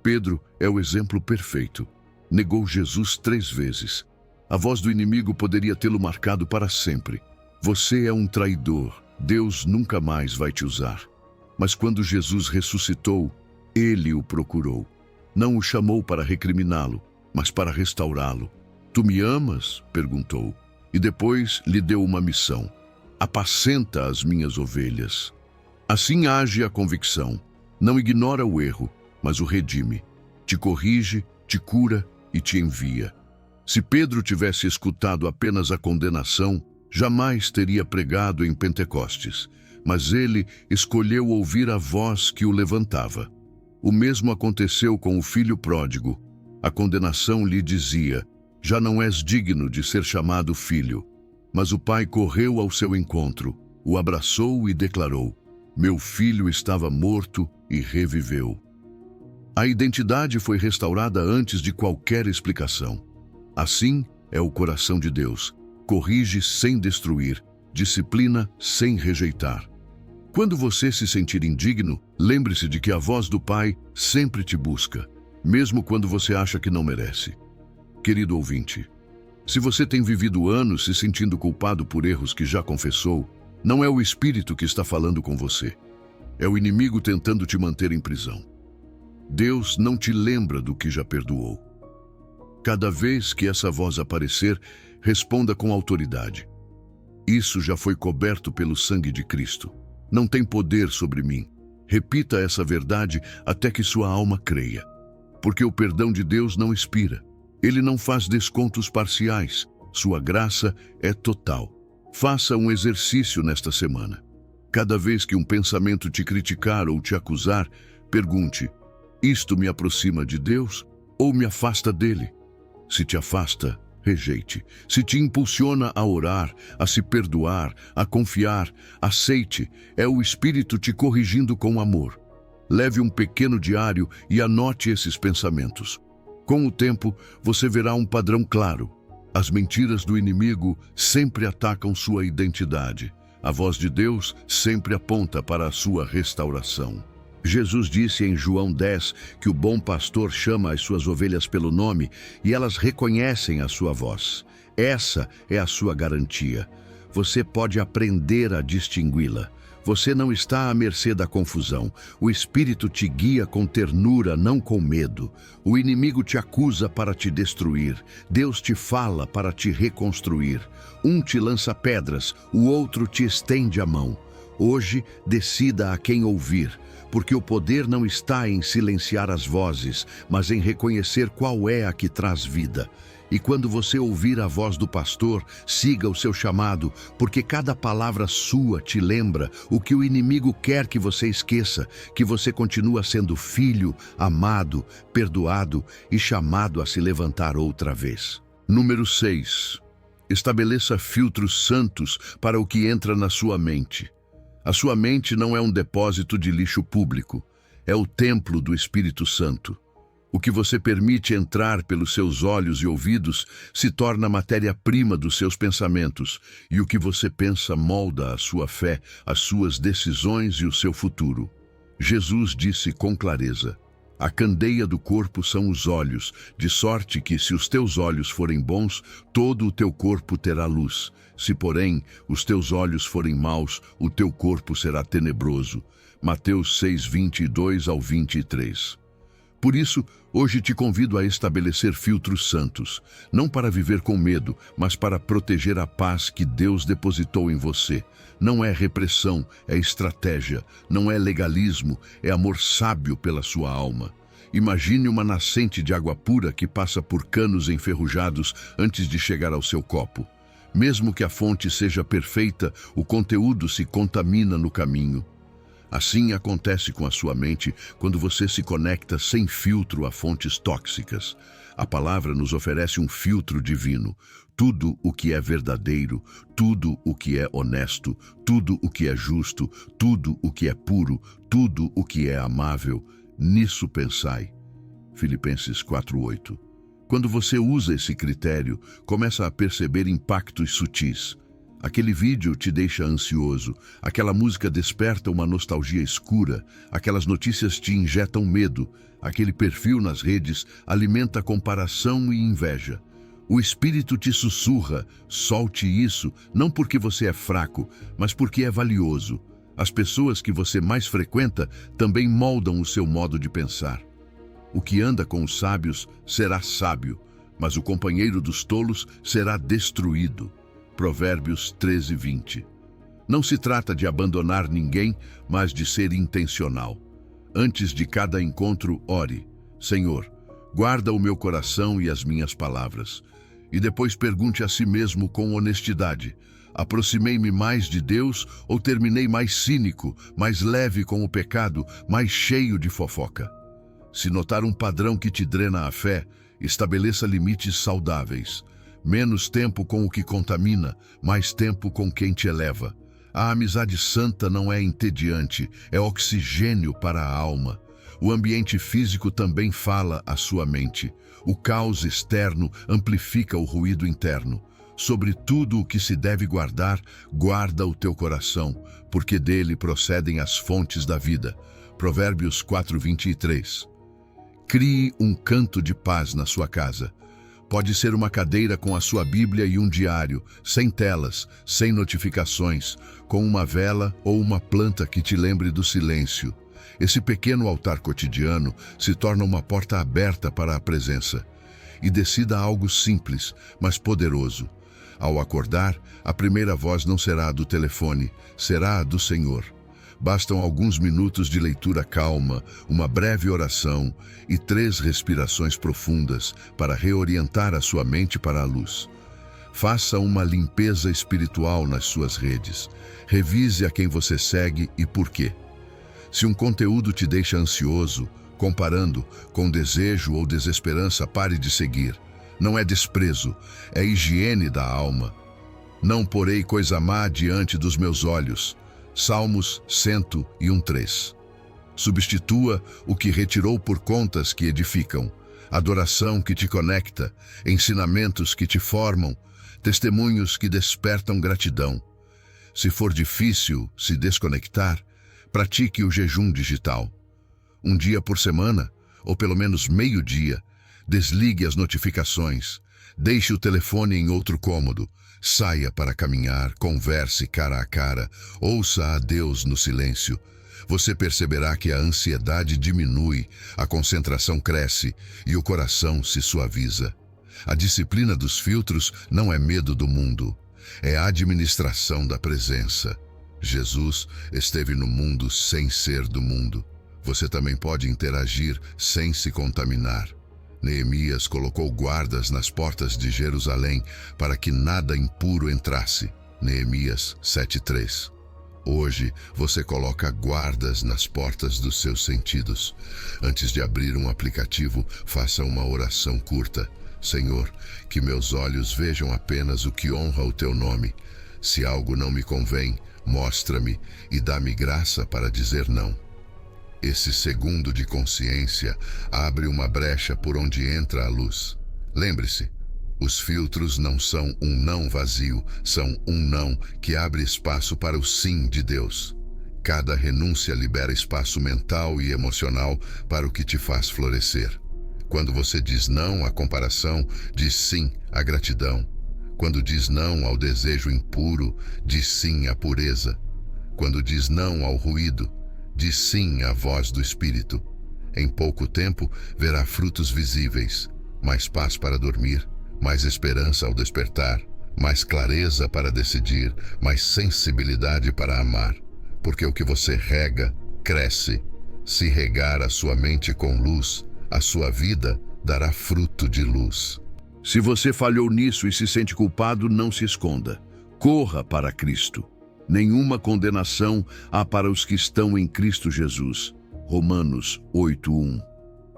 Speaker 1: Pedro é o exemplo perfeito. Negou Jesus 3 vezes. A voz do inimigo poderia tê-lo marcado para sempre. Você é um traidor, Deus nunca mais vai te usar. Mas quando Jesus ressuscitou, ele o procurou. Não o chamou para recriminá-lo, mas para restaurá-lo. Tu me amas? Perguntou. E depois lhe deu uma missão: apacenta as minhas ovelhas. Assim age a convicção. Não ignora o erro, mas o redime. Te corrige, te cura e te envia. Se Pedro tivesse escutado apenas a condenação, jamais teria pregado em Pentecostes. Mas ele escolheu ouvir a voz que o levantava. O mesmo aconteceu com o filho pródigo. A condenação lhe dizia: já não és digno de ser chamado filho. Mas o pai correu ao seu encontro, o abraçou e declarou: meu filho estava morto e reviveu. A identidade foi restaurada antes de qualquer explicação. Assim é o coração de Deus: corrige sem destruir, disciplina sem rejeitar. Quando você se sentir indigno, lembre-se de que a voz do Pai sempre te busca, mesmo quando você acha que não merece. Querido ouvinte, se você tem vivido anos se sentindo culpado por erros que já confessou, não é o Espírito que está falando com você. É o inimigo tentando te manter em prisão. Deus não te lembra do que já perdoou. Cada vez que essa voz aparecer, responda com autoridade: isso já foi coberto pelo sangue de Cristo. Não tem poder sobre mim. Repita essa verdade até que sua alma creia. Porque o perdão de Deus não expira. Ele não faz descontos parciais. Sua graça é total. Faça um exercício nesta semana. Cada vez que um pensamento te criticar ou te acusar, pergunte: isto me aproxima de Deus ou me afasta dele? Se te afasta, rejeite. Se te impulsiona a orar, a se perdoar, a confiar, aceite. É o Espírito te corrigindo com amor. Leve um pequeno diário e anote esses pensamentos. Com o tempo, você verá um padrão claro. As mentiras do inimigo sempre atacam sua identidade. A voz de Deus sempre aponta para a sua restauração. Jesus disse em João 10 que o bom pastor chama as suas ovelhas pelo nome e elas reconhecem a sua voz. Essa é a sua garantia. Você pode aprender a distingui-la. Você não está à mercê da confusão. O Espírito te guia com ternura, não com medo. O inimigo te acusa para te destruir. Deus te fala para te reconstruir. Um te lança pedras, o outro te estende a mão. Hoje, decida a quem ouvir, porque o poder não está em silenciar as vozes, mas em reconhecer qual é a que traz vida. E quando você ouvir a voz do pastor, siga o seu chamado, porque cada palavra sua te lembra o que o inimigo quer que você esqueça, que você continua sendo filho, amado, perdoado e chamado a se levantar outra vez. Número 6. Estabeleça filtros santos para o que entra na sua mente. A sua mente não é um depósito de lixo público, é o templo do Espírito Santo. O que você permite entrar pelos seus olhos e ouvidos se torna matéria-prima dos seus pensamentos, e o que você pensa molda a sua fé, as suas decisões e o seu futuro. Jesus disse com clareza: a candeia do corpo são os olhos, de sorte que, se os teus olhos forem bons, todo o teu corpo terá luz. Se, porém, os teus olhos forem maus, o teu corpo será tenebroso. Mateus 6, 22 ao 23. Por isso, hoje te convido a estabelecer filtros santos, não para viver com medo, mas para proteger a paz que Deus depositou em você. Não é repressão, é estratégia. Não é legalismo, é amor sábio pela sua alma. Imagine uma nascente de água pura que passa por canos enferrujados antes de chegar ao seu copo. Mesmo que a fonte seja perfeita, o conteúdo se contamina no caminho. Assim acontece com a sua mente quando você se conecta sem filtro a fontes tóxicas. A palavra nos oferece um filtro divino. Tudo o que é verdadeiro, tudo o que é honesto, tudo o que é justo, tudo o que é puro, tudo o que é amável, nisso pensai. Filipenses 4:8. Quando você usa esse critério, começa a perceber impactos sutis. Aquele vídeo te deixa ansioso, aquela música desperta uma nostalgia escura, aquelas notícias te injetam medo, aquele perfil nas redes alimenta comparação e inveja. O Espírito te sussurra: solte isso, não porque você é fraco, mas porque é valioso. As pessoas que você mais frequenta também moldam o seu modo de pensar. O que anda com os sábios será sábio, mas o companheiro dos tolos será destruído. Provérbios 13:20. Não se trata de abandonar ninguém, mas de ser intencional. Antes de cada encontro, ore: Senhor, guarda o meu coração e as minhas palavras. E depois pergunte a si mesmo com honestidade: aproximei-me mais de Deus ou terminei mais cínico, mais leve com o pecado, mais cheio de fofoca? Se notar um padrão que te drena a fé, estabeleça limites saudáveis. Menos tempo com o que contamina, mais tempo com quem te eleva. A amizade santa não é entediante, é oxigênio para a alma. O ambiente físico também fala à sua mente. O caos externo amplifica o ruído interno. Sobre tudo o que se deve guardar, guarda o teu coração, porque dele procedem as fontes da vida. Provérbios 4:23. Crie um canto de paz na sua casa. Pode ser uma cadeira com a sua Bíblia e um diário, sem telas, sem notificações, com uma vela ou uma planta que te lembre do silêncio. Esse pequeno altar cotidiano se torna uma porta aberta para a presença. E decida algo simples, mas poderoso. Ao acordar, a primeira voz não será a do telefone, será a do Senhor. Bastam alguns minutos de leitura calma, uma breve oração e 3 respirações profundas para reorientar a sua mente para a luz. Faça uma limpeza espiritual nas suas redes. Revise a quem você segue e por quê. Se um conteúdo te deixa ansioso, comparando com desejo ou desesperança, pare de seguir. Não é desprezo, é higiene da alma. Não porei coisa má diante dos meus olhos. Salmos 101:3. Substitua o que retirou por contas que edificam, adoração que te conecta, ensinamentos que te formam, testemunhos que despertam gratidão. Se for difícil se desconectar, pratique o jejum digital. Um dia por semana, ou pelo menos meio-dia, desligue as notificações, deixe o telefone em outro cômodo, saia para caminhar, converse cara a cara, ouça a Deus no silêncio. Você perceberá que a ansiedade diminui, a concentração cresce e o coração se suaviza. A disciplina dos filtros não é medo do mundo, é a administração da presença. Jesus esteve no mundo sem ser do mundo. Você também pode interagir sem se contaminar. Neemias colocou guardas nas portas de Jerusalém para que nada impuro entrasse. Neemias 7:3. Hoje, você coloca guardas nas portas dos seus sentidos. Antes de abrir um aplicativo, faça uma oração curta. Senhor, que meus olhos vejam apenas o que honra o teu nome. Se algo não me convém, mostra-me e dá-me graça para dizer não. Esse segundo de consciência abre uma brecha por onde entra a luz. Lembre-se, os filtros não são um não vazio, são um não que abre espaço para o sim de Deus. Cada renúncia libera espaço mental e emocional para o que te faz florescer. Quando você diz não à comparação, diz sim à gratidão. Quando diz não ao desejo impuro, diz sim à pureza. Quando diz não ao ruído, diz sim à voz do Espírito. Em pouco tempo, verá frutos visíveis, mais paz para dormir, mais esperança ao despertar, mais clareza para decidir, mais sensibilidade para amar. Porque o que você rega, cresce. Se regar a sua mente com luz, a sua vida dará fruto de luz. Se você falhou nisso e se sente culpado, não se esconda. Corra para Cristo. Nenhuma condenação há para os que estão em Cristo Jesus. Romanos 8:1.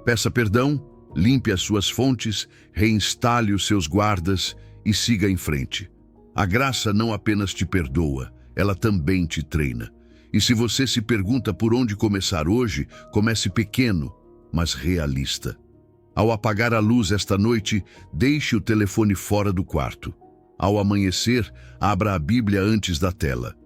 Speaker 1: Peça perdão, limpe as suas fontes, reinstale os seus guardas e siga em frente. A graça não apenas te perdoa, ela também te treina. E se você se pergunta por onde começar hoje, comece pequeno, mas realista. Ao apagar a luz esta noite, deixe o telefone fora do quarto. Ao amanhecer, abra a Bíblia antes da tela.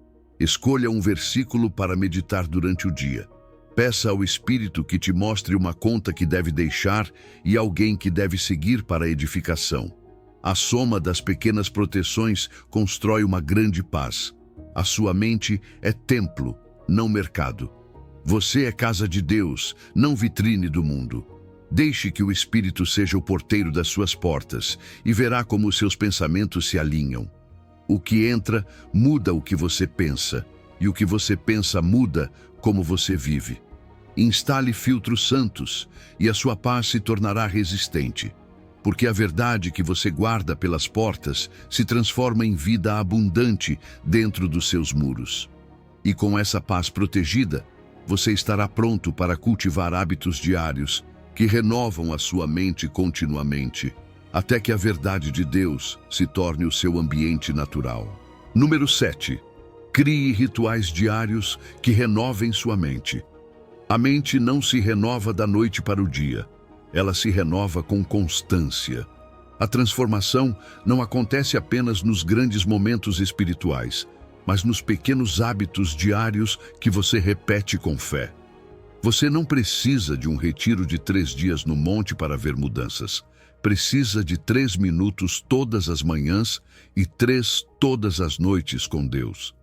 Speaker 1: Escolha um versículo para meditar durante o dia. Peça ao Espírito que te mostre uma conta que deve deixar e alguém que deve seguir para a edificação. A soma das pequenas proteções constrói uma grande paz. A sua mente é templo, não mercado. Você é casa de Deus, não vitrine do mundo. Deixe que o Espírito seja o porteiro das suas portas e verá como os seus pensamentos se alinham. O que entra muda o que você pensa, e o que você pensa muda como você vive. Instale filtros santos e a sua paz se tornará resistente, porque a verdade que você guarda pelas portas se transforma em vida abundante dentro dos seus muros. E com essa paz protegida, você estará pronto para cultivar hábitos diários que renovam a sua mente continuamente, até que a verdade de Deus se torne o seu ambiente natural. Número 7. Crie rituais diários que renovem sua mente. A mente não se renova da noite para o dia. Ela se renova com constância. A transformação não acontece apenas nos grandes momentos espirituais, mas nos pequenos hábitos diários que você repete com fé. Você não precisa de um retiro de 3 dias no monte para ver mudanças. Precisa de 3 minutos todas as manhãs e 3 todas as noites com Deus.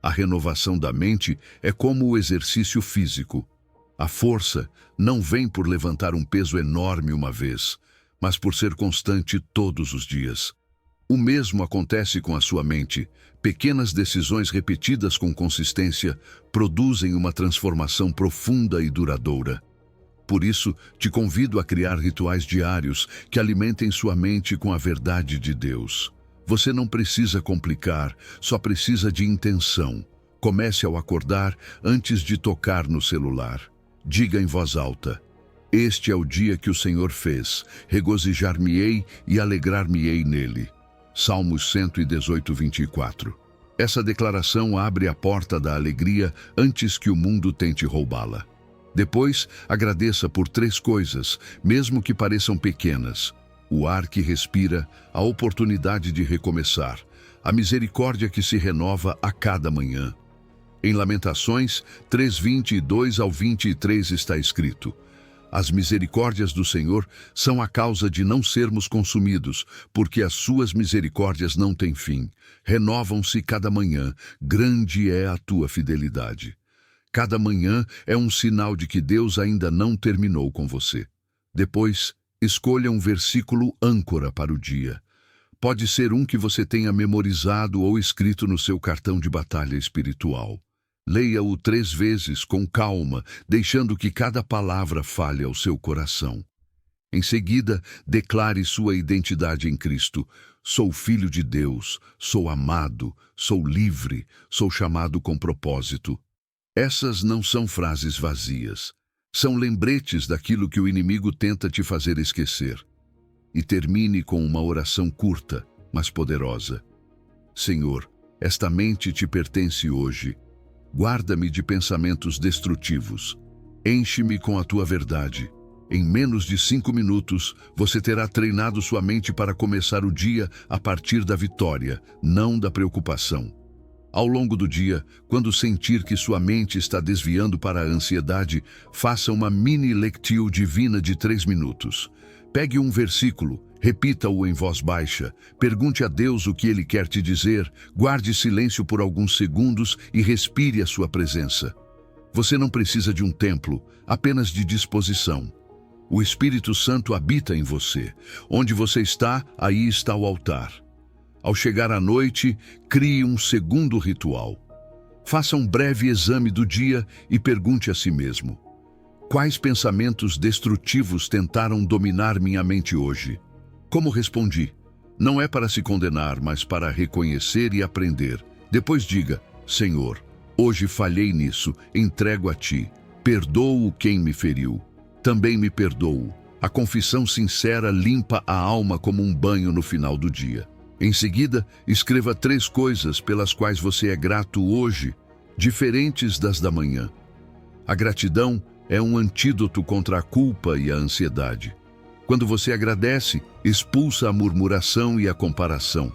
Speaker 1: A renovação da mente é como o exercício físico. A força não vem por levantar um peso enorme uma vez, mas por ser constante todos os dias. O mesmo acontece com a sua mente. Pequenas decisões repetidas com consistência produzem uma transformação profunda e duradoura. Por isso, te convido a criar rituais diários que alimentem sua mente com a verdade de Deus. Você não precisa complicar, só precisa de intenção. Comece ao acordar antes de tocar no celular. Diga em voz alta: Este é o dia que o Senhor fez, regozijar-me-ei e alegrar-me-ei nele. Salmos 118, 24. Essa declaração abre a porta da alegria antes que o mundo tente roubá-la. Depois, agradeça por 3 coisas, mesmo que pareçam pequenas: o ar que respira, a oportunidade de recomeçar, a misericórdia que se renova a cada manhã. Em Lamentações 3:22 ao 23 está escrito: as misericórdias do Senhor são a causa de não sermos consumidos, porque as suas misericórdias não têm fim. Renovam-se cada manhã, grande é a tua fidelidade. Cada manhã é um sinal de que Deus ainda não terminou com você. Depois, escolha um versículo âncora para o dia. Pode ser um que você tenha memorizado ou escrito no seu cartão de batalha espiritual. Leia-o 3 vezes com calma, deixando que cada palavra fale ao seu coração. Em seguida, declare sua identidade em Cristo. Sou filho de Deus, sou amado, sou livre, sou chamado com propósito. Essas não são frases vazias. São lembretes daquilo que o inimigo tenta te fazer esquecer. E termine com uma oração curta, mas poderosa. Senhor, esta mente te pertence hoje. Guarda-me de pensamentos destrutivos. Enche-me com a tua verdade. Em menos de 5 minutos, você terá treinado sua mente para começar o dia a partir da vitória, não da preocupação. Ao longo do dia, quando sentir que sua mente está desviando para a ansiedade, faça uma mini lectio divina de 3 minutos. Pegue um versículo, repita-o em voz baixa, pergunte a Deus o que Ele quer te dizer, guarde silêncio por alguns segundos e respire a sua presença. Você não precisa de um templo, apenas de disposição. O Espírito Santo habita em você. Onde você está, aí está o altar. Ao chegar à noite, crie um segundo ritual. Faça um breve exame do dia e pergunte a si mesmo: quais pensamentos destrutivos tentaram dominar minha mente hoje? Como respondi? Não é para se condenar, mas para reconhecer e aprender. Depois diga: Senhor, hoje falhei nisso, entrego a Ti. Perdoo quem me feriu. Também me perdoo. A confissão sincera limpa a alma como um banho no final do dia. Em seguida, escreva 3 coisas pelas quais você é grato hoje, diferentes das da manhã. A gratidão é um antídoto contra a culpa e a ansiedade. Quando você agradece, expulsa a murmuração e a comparação.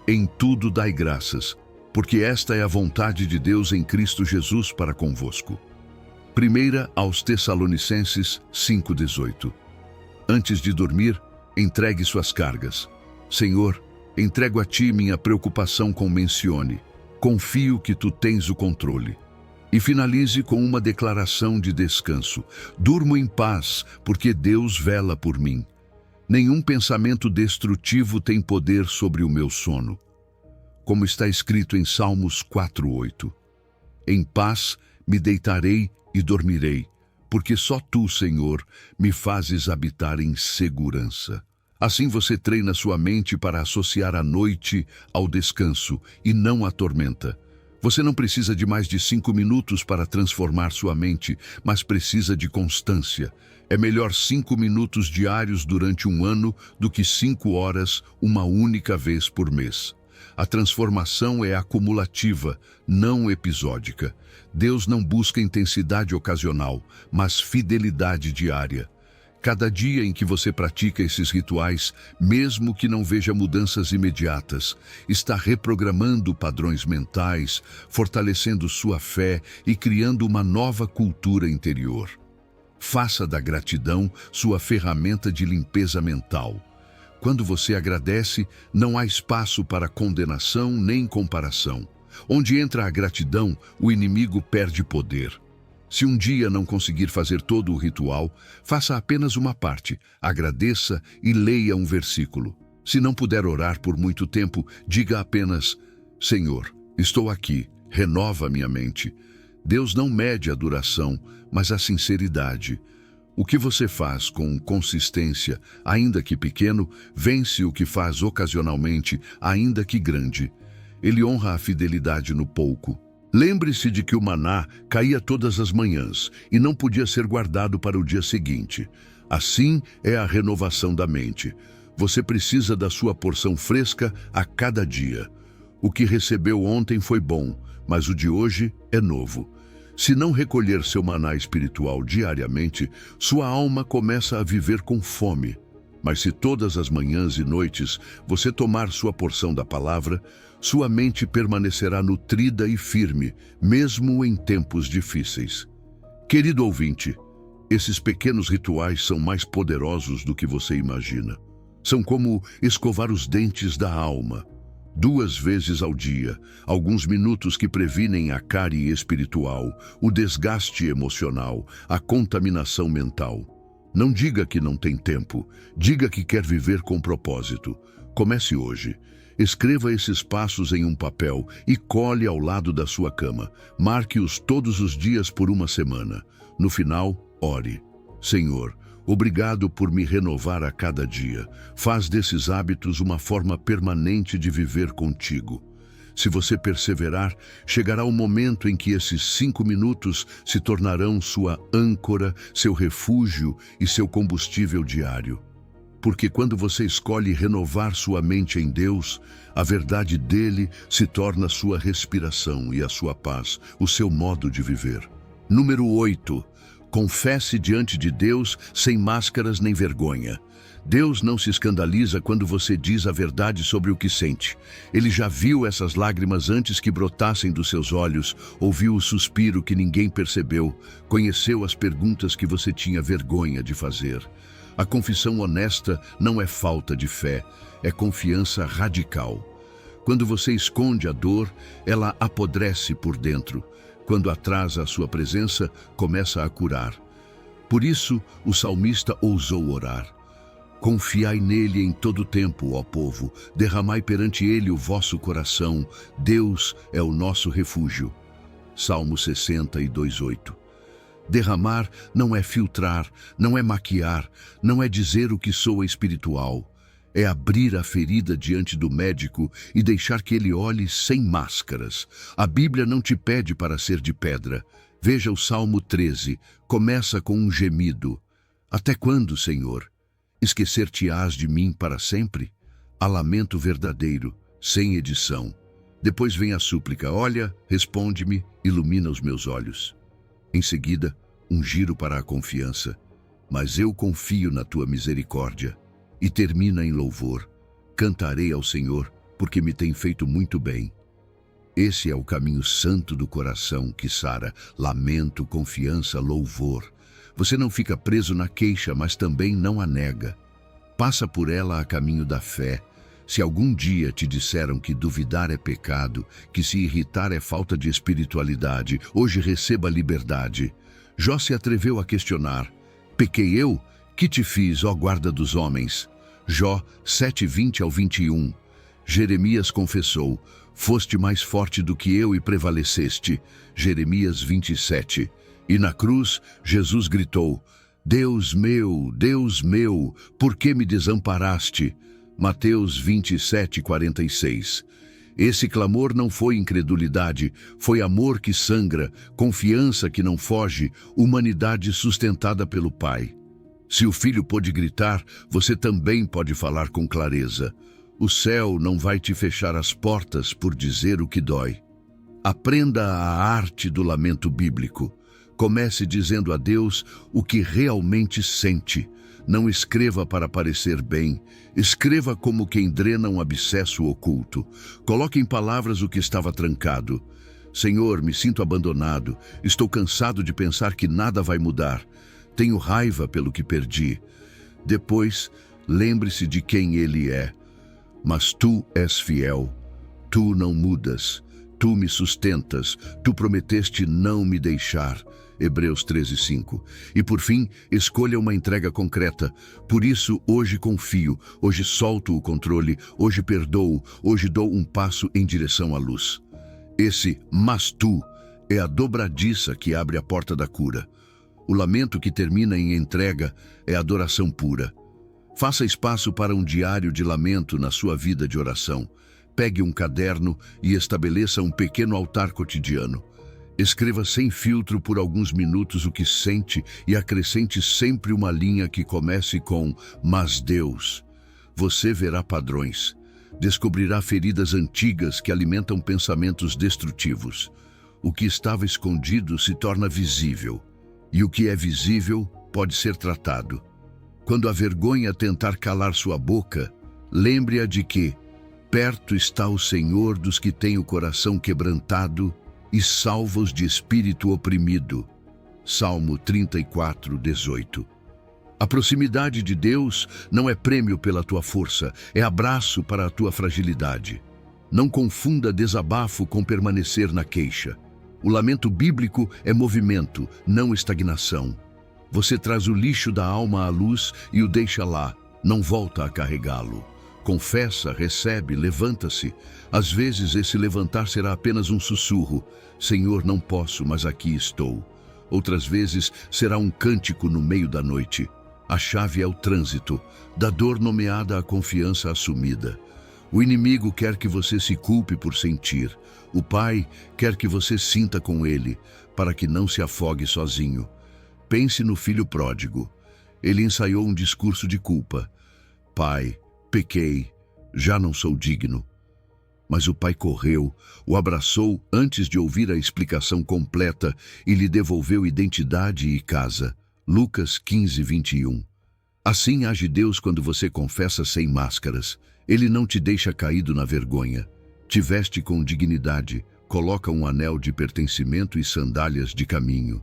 Speaker 1: Em tudo dai graças, porque esta é a vontade de Deus em Cristo Jesus para convosco. 1 aos Tessalonicenses 5:18. Antes de dormir, entregue suas cargas. Senhor, entrego a Ti minha preocupação com Mencione. Confio que Tu tens o controle. E finalize com uma declaração de descanso. Durmo em paz, porque Deus vela por mim. Nenhum pensamento destrutivo tem poder sobre o meu sono. Como está escrito em Salmos 4:8. Em paz me deitarei e dormirei, porque só Tu, Senhor, me fazes habitar em segurança. Assim você treina sua mente para associar a noite ao descanso e não à tormenta. Você não precisa de mais de 5 minutos para transformar sua mente, mas precisa de constância. É melhor 5 minutos diários durante um ano do que 5 horas uma única vez por mês. A transformação é acumulativa, não episódica. Deus não busca intensidade ocasional, mas fidelidade diária. Cada dia em que você pratica esses rituais, mesmo que não veja mudanças imediatas, está reprogramando padrões mentais, fortalecendo sua fé e criando uma nova cultura interior. Faça da gratidão sua ferramenta de limpeza mental. Quando você agradece, não há espaço para condenação nem comparação. Onde entra a gratidão, o inimigo perde poder. Se um dia não conseguir fazer todo o ritual, faça apenas uma parte, agradeça e leia um versículo. Se não puder orar por muito tempo, diga apenas: Senhor, estou aqui, renova minha mente. Deus não mede a duração, mas a sinceridade. O que você faz com consistência, ainda que pequeno, vence o que faz ocasionalmente, ainda que grande. Ele honra a fidelidade no pouco. Lembre-se de que o maná caía todas as manhãs e não podia ser guardado para o dia seguinte. Assim é a renovação da mente. Você precisa da sua porção fresca a cada dia. O que recebeu ontem foi bom, mas o de hoje é novo. Se não recolher seu maná espiritual diariamente, sua alma começa a viver com fome. Mas se todas as manhãs e noites você tomar sua porção da palavra, sua mente permanecerá nutrida e firme, mesmo em tempos difíceis. Querido ouvinte, esses pequenos rituais são mais poderosos do que você imagina. São como escovar os dentes da alma. 2 vezes ao dia, alguns minutos que previnem a cárie espiritual, o desgaste emocional, a contaminação mental. Não diga que não tem tempo, diga que quer viver com propósito. Comece hoje. Escreva esses passos em um papel e cole ao lado da sua cama. Marque-os todos os dias por 1 semana. No final, ore. Senhor, obrigado por me renovar a cada dia. Faz desses hábitos uma forma permanente de viver contigo. Se você perseverar, chegará o momento em que esses 5 minutos se tornarão sua âncora, seu refúgio e seu combustível diário. Porque quando você escolhe renovar sua mente em Deus, a verdade dele se torna sua respiração e a sua paz, o seu modo de viver. Número 8. Confesse diante de Deus sem máscaras nem vergonha. Deus não se escandaliza quando você diz a verdade sobre o que sente. Ele já viu essas lágrimas antes que brotassem dos seus olhos, ouviu o suspiro que ninguém percebeu, conheceu as perguntas que você tinha vergonha de fazer. A confissão honesta não é falta de fé, é confiança radical. Quando você esconde a dor, ela apodrece por dentro. Quando atrasa a sua presença, começa a curar. Por isso, o salmista ousou orar. Confiai nele em todo tempo, ó povo, derramai perante ele o vosso coração. Deus é o nosso refúgio. Salmo 62:8. Derramar não é filtrar, não é maquiar, não é dizer o que soa espiritual. É abrir a ferida diante do médico e deixar que ele olhe sem máscaras. A Bíblia não te pede para ser de pedra. Veja o Salmo 13, começa com um gemido. Até quando, Senhor? Esquecer-te-ás de mim para sempre? Há lamento verdadeiro, sem edição. Depois vem a súplica, olha, responde-me, ilumina os meus olhos. Em seguida, um giro para a confiança. Mas eu confio na tua misericórdia. E termina em louvor. Cantarei ao Senhor, porque me tem feito muito bem. Esse é o caminho santo do coração que sara. Lamento, confiança, louvor. Você não fica preso na queixa, mas também não a nega. Passa por ela a caminho da fé. Se algum dia te disseram que duvidar é pecado, que se irritar é falta de espiritualidade, hoje receba liberdade. Jó se atreveu a questionar. Pequei eu? Que te fiz, ó guarda dos homens? Jó 7:20-21. Jeremias confessou. Foste mais forte do que eu e prevaleceste. Jeremias 27. E na cruz, Jesus gritou, Deus meu, por que me desamparaste? Mateus 27:46. Esse clamor não foi incredulidade, foi amor que sangra, confiança que não foge, humanidade sustentada pelo Pai. Se o Filho pôde gritar, você também pode falar com clareza. O céu não vai te fechar as portas por dizer o que dói. Aprenda a arte do lamento bíblico. Comece dizendo a Deus o que realmente sente. Não escreva para parecer bem. Escreva como quem drena um abscesso oculto. Coloque em palavras o que estava trancado. Senhor, me sinto abandonado. Estou cansado de pensar que nada vai mudar. Tenho raiva pelo que perdi. Depois, lembre-se de quem Ele é. Mas tu és fiel. Tu não mudas. Tu me sustentas. Tu prometeste não me deixar. Hebreus 13:5. E por fim, escolha uma entrega concreta. Por isso, hoje confio, hoje solto o controle, hoje perdoo, hoje dou um passo em direção à luz. Esse mas tu é a dobradiça que abre a porta da cura. O lamento que termina em entrega é adoração pura. Faça espaço para um diário de lamento na sua vida de oração. Pegue um caderno e estabeleça um pequeno altar cotidiano. Escreva sem filtro por alguns minutos o que sente e acrescente sempre uma linha que comece com "Mas Deus". Você verá padrões. Descobrirá feridas antigas que alimentam pensamentos destrutivos. O que estava escondido se torna visível. E o que é visível pode ser tratado. Quando a vergonha tentar calar sua boca, lembre-a de que perto está o Senhor dos que têm o coração quebrantado e salva-os de espírito oprimido. Salmo 34, 18. A proximidade de Deus não é prêmio pela tua força, é abraço para a tua fragilidade. Não confunda desabafo com permanecer na queixa. O lamento bíblico é movimento, não estagnação. Você traz o lixo da alma à luz e o deixa lá, não volta a carregá-lo. Confessa, recebe, levanta-se. Às vezes esse levantar será apenas um sussurro: Senhor, não posso, mas aqui estou. Outras vezes será um cântico no meio da noite. A chave é o trânsito, da dor nomeada à confiança assumida. O inimigo quer que você se culpe por sentir. O Pai quer que você sinta com ele, para que não se afogue sozinho. Pense no filho pródigo. Ele ensaiou um discurso de culpa. Pai, pequei, já não sou digno. Mas o pai correu, o abraçou antes de ouvir a explicação completa e lhe devolveu identidade e casa. Lucas 15, 21. Assim age Deus quando você confessa sem máscaras. Ele não te deixa caído na vergonha. Te veste com dignidade, coloca um anel de pertencimento e sandálias de caminho.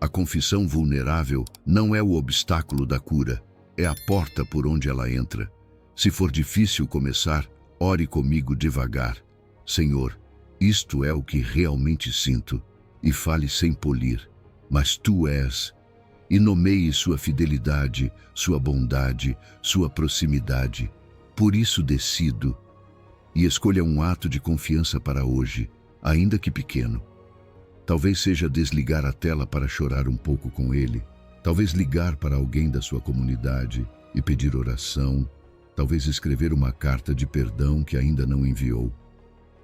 Speaker 1: A confissão vulnerável não é o obstáculo da cura, é a porta por onde ela entra. Se for difícil começar, ore comigo devagar. Senhor, isto é o que realmente sinto, e fale sem polir, mas Tu és. E nomeie sua fidelidade, sua bondade, sua proximidade. Por isso decido. E escolha um ato de confiança para hoje, ainda que pequeno. Talvez seja desligar a tela para chorar um pouco com Ele. Talvez ligar para alguém da sua comunidade e pedir oração. Talvez escrever uma carta de perdão que ainda não enviou.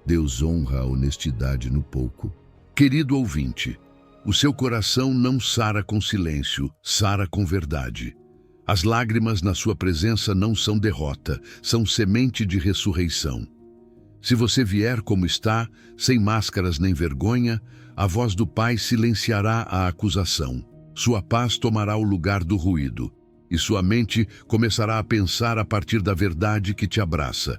Speaker 1: Deus honra a honestidade no pouco. Querido ouvinte, o seu coração não sara com silêncio, sara com verdade. As lágrimas na sua presença não são derrota, são semente de ressurreição. Se você vier como está, sem máscaras nem vergonha, a voz do Pai silenciará a acusação. Sua paz tomará o lugar do ruído, e sua mente começará a pensar a partir da verdade que te abraça.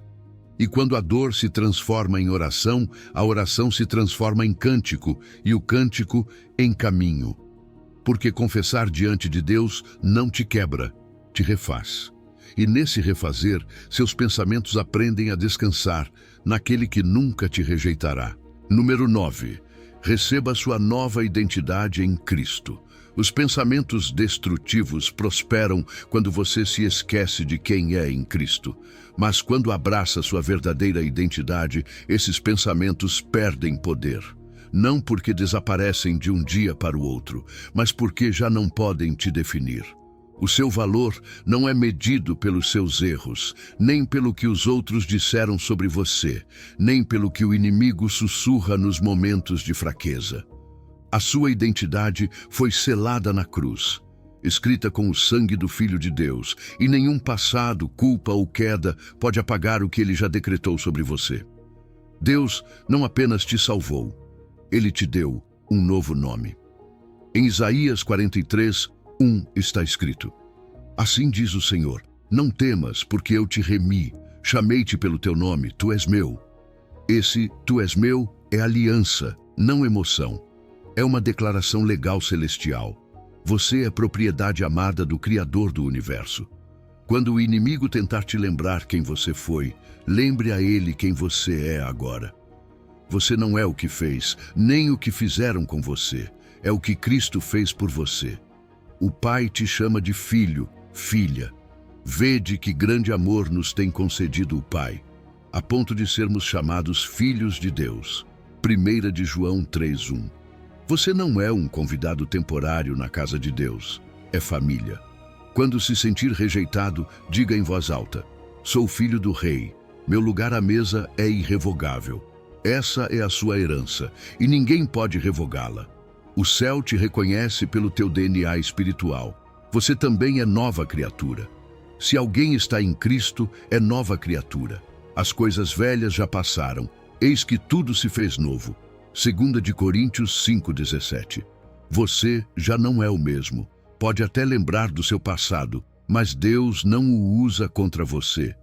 Speaker 1: E quando a dor se transforma em oração, a oração se transforma em cântico, e o cântico em caminho. Porque confessar diante de Deus não te quebra, te refaz. E nesse refazer, seus pensamentos aprendem a descansar naquele que nunca te rejeitará. Número 9. Receba sua nova identidade em Cristo. Os pensamentos destrutivos prosperam quando você se esquece de quem é em Cristo. Mas quando abraça sua verdadeira identidade, esses pensamentos perdem poder. Não porque desaparecem de um dia para o outro, mas porque já não podem te definir. O seu valor não é medido pelos seus erros, nem pelo que os outros disseram sobre você, nem pelo que o inimigo sussurra nos momentos de fraqueza. A sua identidade foi selada na cruz, escrita com o sangue do Filho de Deus, e nenhum passado, culpa ou queda pode apagar o que Ele já decretou sobre você. Deus não apenas te salvou, Ele te deu um novo nome. Em Isaías 43, 1 está escrito: Assim diz o Senhor, não temas, porque eu te remi, chamei-te pelo teu nome, tu és meu. Esse tu és meu é aliança, não emoção. É uma declaração legal celestial. Você é propriedade amada do Criador do Universo. Quando o inimigo tentar te lembrar quem você foi, lembre a ele quem você é agora. Você não é o que fez, nem o que fizeram com você. É o que Cristo fez por você. O Pai te chama de filho, filha. Vede que grande amor nos tem concedido o Pai, a ponto de sermos chamados filhos de Deus. 1 de João 3:1. Você não é um convidado temporário na casa de Deus, é família. Quando se sentir rejeitado, diga em voz alta: sou filho do Rei. Meu lugar à mesa é irrevogável. Essa é a sua herança, e ninguém pode revogá-la. O céu te reconhece pelo teu DNA espiritual. Você também é nova criatura. Se alguém está em Cristo, é nova criatura. As coisas velhas já passaram, eis que tudo se fez novo. 2 de Coríntios 5,17. Você já não é o mesmo. Pode até lembrar do seu passado, mas Deus não o usa contra você.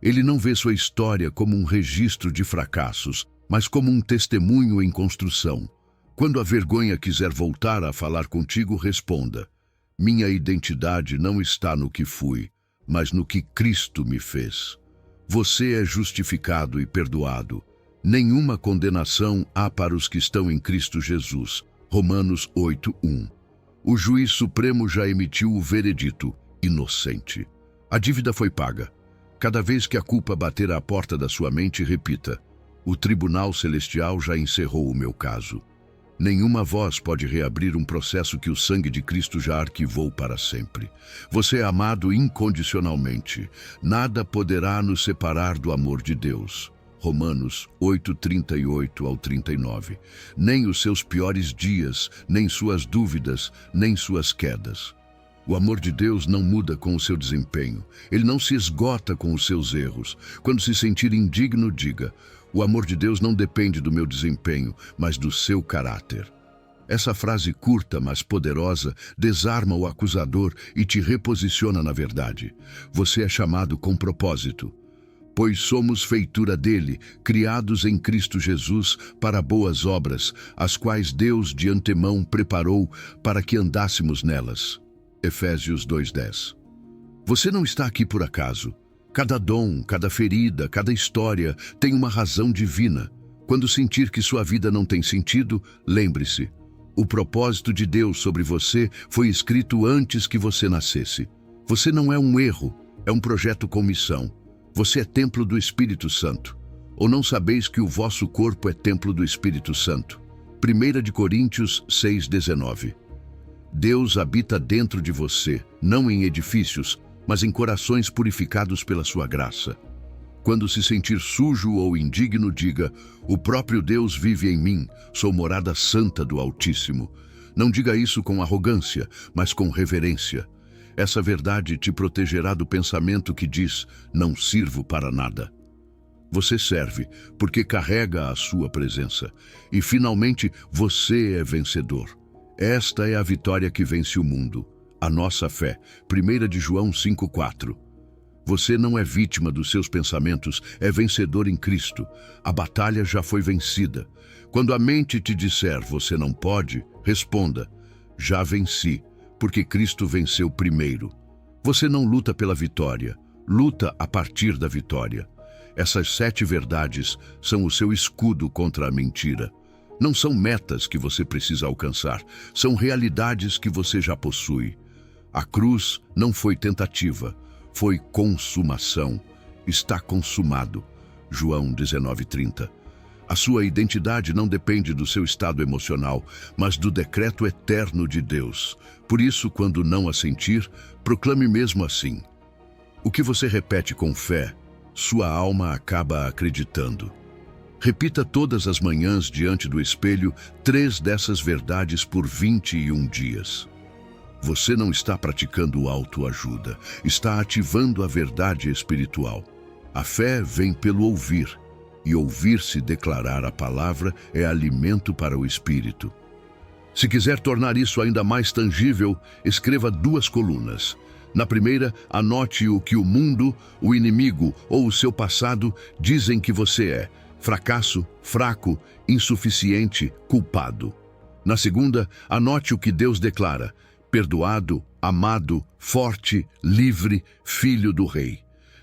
Speaker 1: Ele não vê sua história como um registro de fracassos, mas como um testemunho em construção. Quando a vergonha quiser voltar a falar contigo, responda: minha identidade não está no que fui, mas no que Cristo me fez. Você é justificado e perdoado. Nenhuma condenação há para os que estão em Cristo Jesus. Romanos 8:1. O juiz supremo já emitiu o veredito: inocente. A dívida foi paga. Cada vez que a culpa bater à porta da sua mente, repita: o tribunal celestial já encerrou o meu caso. Nenhuma voz pode reabrir um processo que o sangue de Cristo já arquivou para sempre. Você é amado incondicionalmente. Nada poderá nos separar do amor de Deus. Romanos 8:38-39. Nem os seus piores dias, nem suas dúvidas, nem suas quedas. O amor de Deus não muda com o seu desempenho. Ele não se esgota com os seus erros. Quando se sentir indigno, diga: o amor de Deus não depende do meu desempenho, mas do seu caráter. Essa frase curta, mas poderosa, desarma o acusador e te reposiciona na verdade. Você é chamado com propósito. Pois somos feitura dele, criados em Cristo Jesus para boas obras, as quais Deus de antemão preparou para que andássemos nelas. Efésios 2:10. Você não está aqui por acaso. Cada dom, cada ferida, cada história tem uma razão divina. Quando sentir que sua vida não tem sentido, lembre-se: o propósito de Deus sobre você foi escrito antes que você nascesse. Você não é um erro, é um projeto com missão. Você é templo do Espírito Santo. Ou não sabeis que o vosso corpo é templo do Espírito Santo? 1 de Coríntios 6:19. Deus habita dentro de você, não em edifícios, mas em corações purificados pela sua graça. Quando se sentir sujo ou indigno, diga: o próprio Deus vive em mim, sou morada santa do Altíssimo. Não diga isso com arrogância, mas com reverência. Essa verdade te protegerá do pensamento que diz: não sirvo para nada. Você serve, porque carrega a sua presença. E finalmente, você é vencedor. Esta é a vitória que vence o mundo, a nossa fé. 1 de João 5:4. Você não é vítima dos seus pensamentos, é vencedor em Cristo. A batalha já foi vencida. Quando a mente te disser você não pode, responda: já venci, porque Cristo venceu primeiro. Você não luta pela vitória, luta a partir da vitória. Essas 7 verdades são o seu escudo contra a mentira. Não são metas que você precisa alcançar, são realidades que você já possui. A cruz não foi tentativa, foi consumação. Está consumado. João 19:30. A sua identidade não depende do seu estado emocional, mas do decreto eterno de Deus. Por isso, quando não a sentir, proclame mesmo assim. O que você repete com fé, sua alma acaba acreditando. Repita todas as manhãs diante do espelho 3 dessas verdades por 21 dias. Você não está praticando autoajuda, está ativando a verdade espiritual. A fé vem pelo ouvir, e ouvir-se declarar a palavra é alimento para o espírito. Se quiser tornar isso ainda mais tangível, escreva 2 colunas. Na primeira, anote o que o mundo, o inimigo ou o seu passado dizem que você é: fracasso, fraco, insuficiente, culpado. Na segunda, anote o que Deus declara: perdoado, amado, forte, livre, filho do Rei.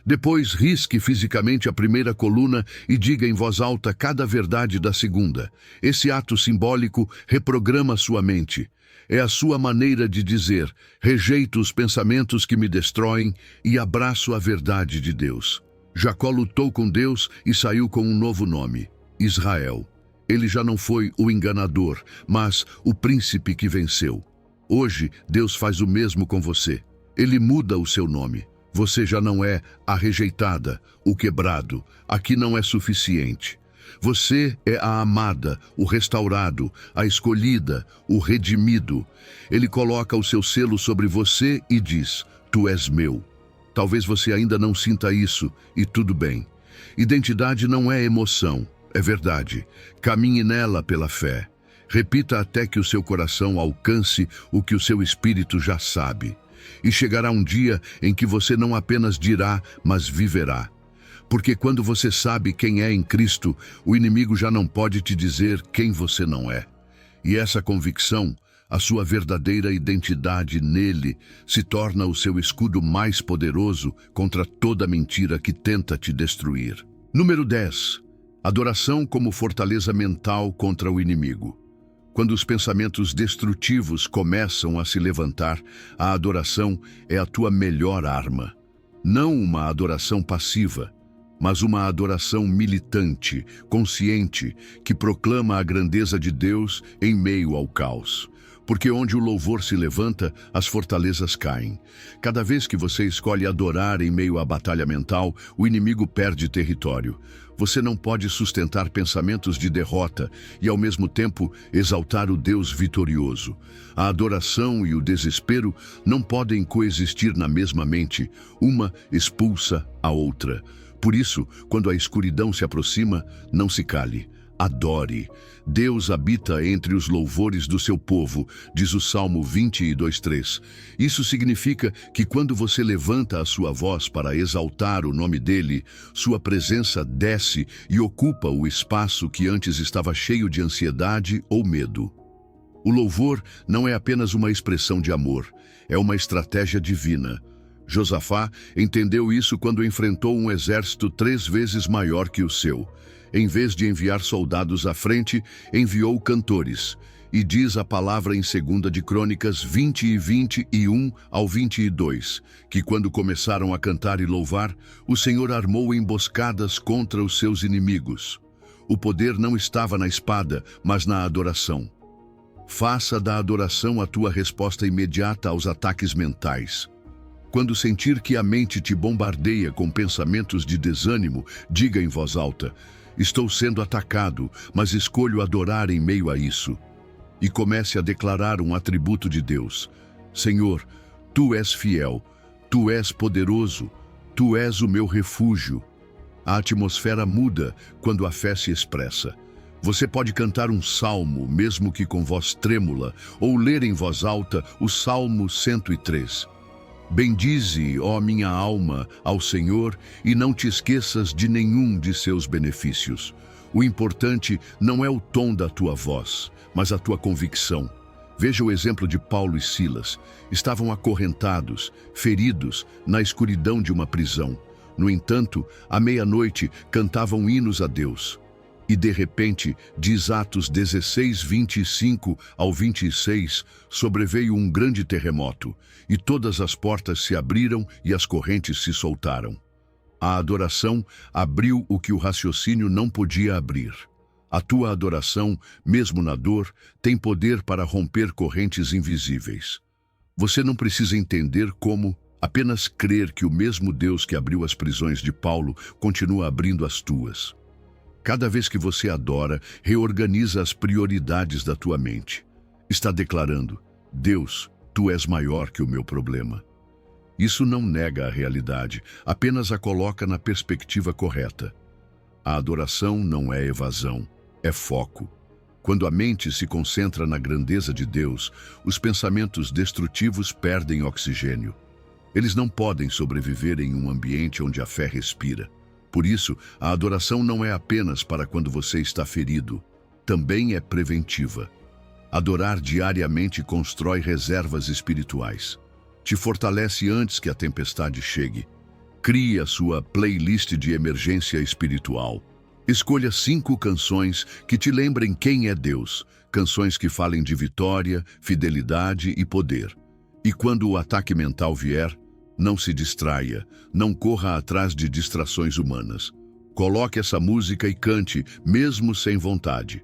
Speaker 1: Depois, risque fisicamente a primeira coluna e diga em voz alta cada verdade da segunda. Esse ato simbólico reprograma sua mente. É a sua maneira de dizer: rejeito os pensamentos que me destroem e abraço a verdade de Deus. Jacó lutou com Deus e saiu com um novo nome: Israel. Ele já não foi o enganador, mas o príncipe que venceu. Hoje, Deus faz o mesmo com você. Ele muda o seu nome. Você já não é a rejeitada, o quebrado, a que não é suficiente. Você é a amada, o restaurado, a escolhida, o redimido. Ele coloca o seu selo sobre você e diz: tu és meu. Talvez você ainda não sinta isso, e tudo bem. Identidade não é emoção, é verdade. Caminhe nela pela fé. Repita até que o seu coração alcance o que o seu espírito já sabe. E chegará um dia em que você não apenas dirá, mas viverá. Porque quando você sabe quem é em Cristo, o inimigo já não pode te dizer quem você não é. E essa convicção, a sua verdadeira identidade nele, se torna o seu escudo mais poderoso contra toda mentira que tenta te destruir. Número 10. Adoração como fortaleza mental contra o inimigo. Quando os pensamentos destrutivos começam a se levantar, a adoração é a tua melhor arma. Não uma adoração passiva, mas uma adoração militante, consciente, que proclama a grandeza de Deus em meio ao caos. Porque onde o louvor se levanta, as fortalezas caem. Cada vez que você escolhe adorar em meio à batalha mental, o inimigo perde território. Você não pode sustentar pensamentos de derrota e, ao mesmo tempo, exaltar o Deus vitorioso. A adoração e o desespero não podem coexistir na mesma mente. Uma expulsa a outra. Por isso, quando a escuridão se aproxima, não se cale. Adore. Deus habita entre os louvores do seu povo, diz o Salmo 22:3. Isso significa que quando você levanta a sua voz para exaltar o nome dele, sua presença desce e ocupa o espaço que antes estava cheio de ansiedade ou medo. O louvor não é apenas uma expressão de amor, é uma estratégia divina. Josafá entendeu isso quando enfrentou um exército 3 vezes maior que o seu. Em vez de enviar soldados à frente, enviou cantores. E diz a palavra em 2 de Crônicas 20 ao 22, que quando começaram a cantar e louvar, o Senhor armou emboscadas contra os seus inimigos. O poder não estava na espada, mas na adoração. Faça da adoração a tua resposta imediata aos ataques mentais. Quando sentir que a mente te bombardeia com pensamentos de desânimo, diga em voz alta: estou sendo atacado, mas escolho adorar em meio a isso. E comece a declarar um atributo de Deus. Senhor, Tu és fiel, Tu és poderoso, Tu és o meu refúgio. A atmosfera muda quando a fé se expressa. Você pode cantar um salmo, mesmo que com voz trêmula, ou ler em voz alta o Salmo 103. Bendize, ó minha alma, ao Senhor, e não te esqueças de nenhum de seus benefícios. O importante não é o tom da tua voz, mas a tua convicção. Veja o exemplo de Paulo e Silas. Estavam acorrentados, feridos, na escuridão de uma prisão. No entanto, à meia-noite, cantavam hinos a Deus. E de repente, diz Atos 16, 25 ao 26, sobreveio um grande terremoto, e todas as portas se abriram e as correntes se soltaram. A adoração abriu o que o raciocínio não podia abrir. A tua adoração, mesmo na dor, tem poder para romper correntes invisíveis. Você não precisa entender como, apenas crer que o mesmo Deus que abriu as prisões de Paulo continua abrindo as tuas. Cada vez que você adora, reorganiza as prioridades da tua mente. Está declarando: Deus, Tu és maior que o meu problema. Isso não nega a realidade, apenas a coloca na perspectiva correta. A adoração não é evasão, é foco. Quando a mente se concentra na grandeza de Deus, os pensamentos destrutivos perdem oxigênio. Eles não podem sobreviver em um ambiente onde a fé respira. Por isso, a adoração não é apenas para quando você está ferido, também é preventiva. Adorar diariamente constrói reservas espirituais. Te fortalece antes que a tempestade chegue. Crie a sua playlist de emergência espiritual. Escolha 5 canções que te lembrem quem é Deus, canções que falem de vitória, fidelidade e poder. E quando o ataque mental vier, não se distraia, não corra atrás de distrações humanas. Coloque essa música e cante, mesmo sem vontade.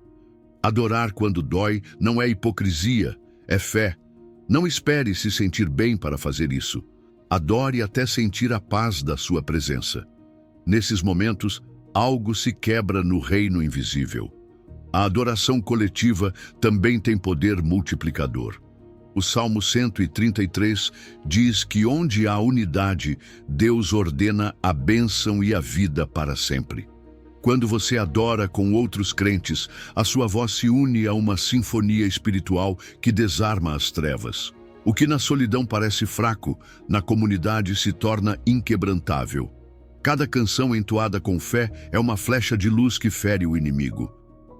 Speaker 1: Adorar quando dói não é hipocrisia, é fé. Não espere se sentir bem para fazer isso. Adore até sentir a paz da sua presença. Nesses momentos, algo se quebra no reino invisível. A adoração coletiva também tem poder multiplicador. O Salmo 133 diz que onde há unidade, Deus ordena a bênção e a vida para sempre. Quando você adora com outros crentes, a sua voz se une a uma sinfonia espiritual que desarma as trevas. O que na solidão parece fraco, na comunidade se torna inquebrantável. Cada canção entoada com fé é uma flecha de luz que fere o inimigo.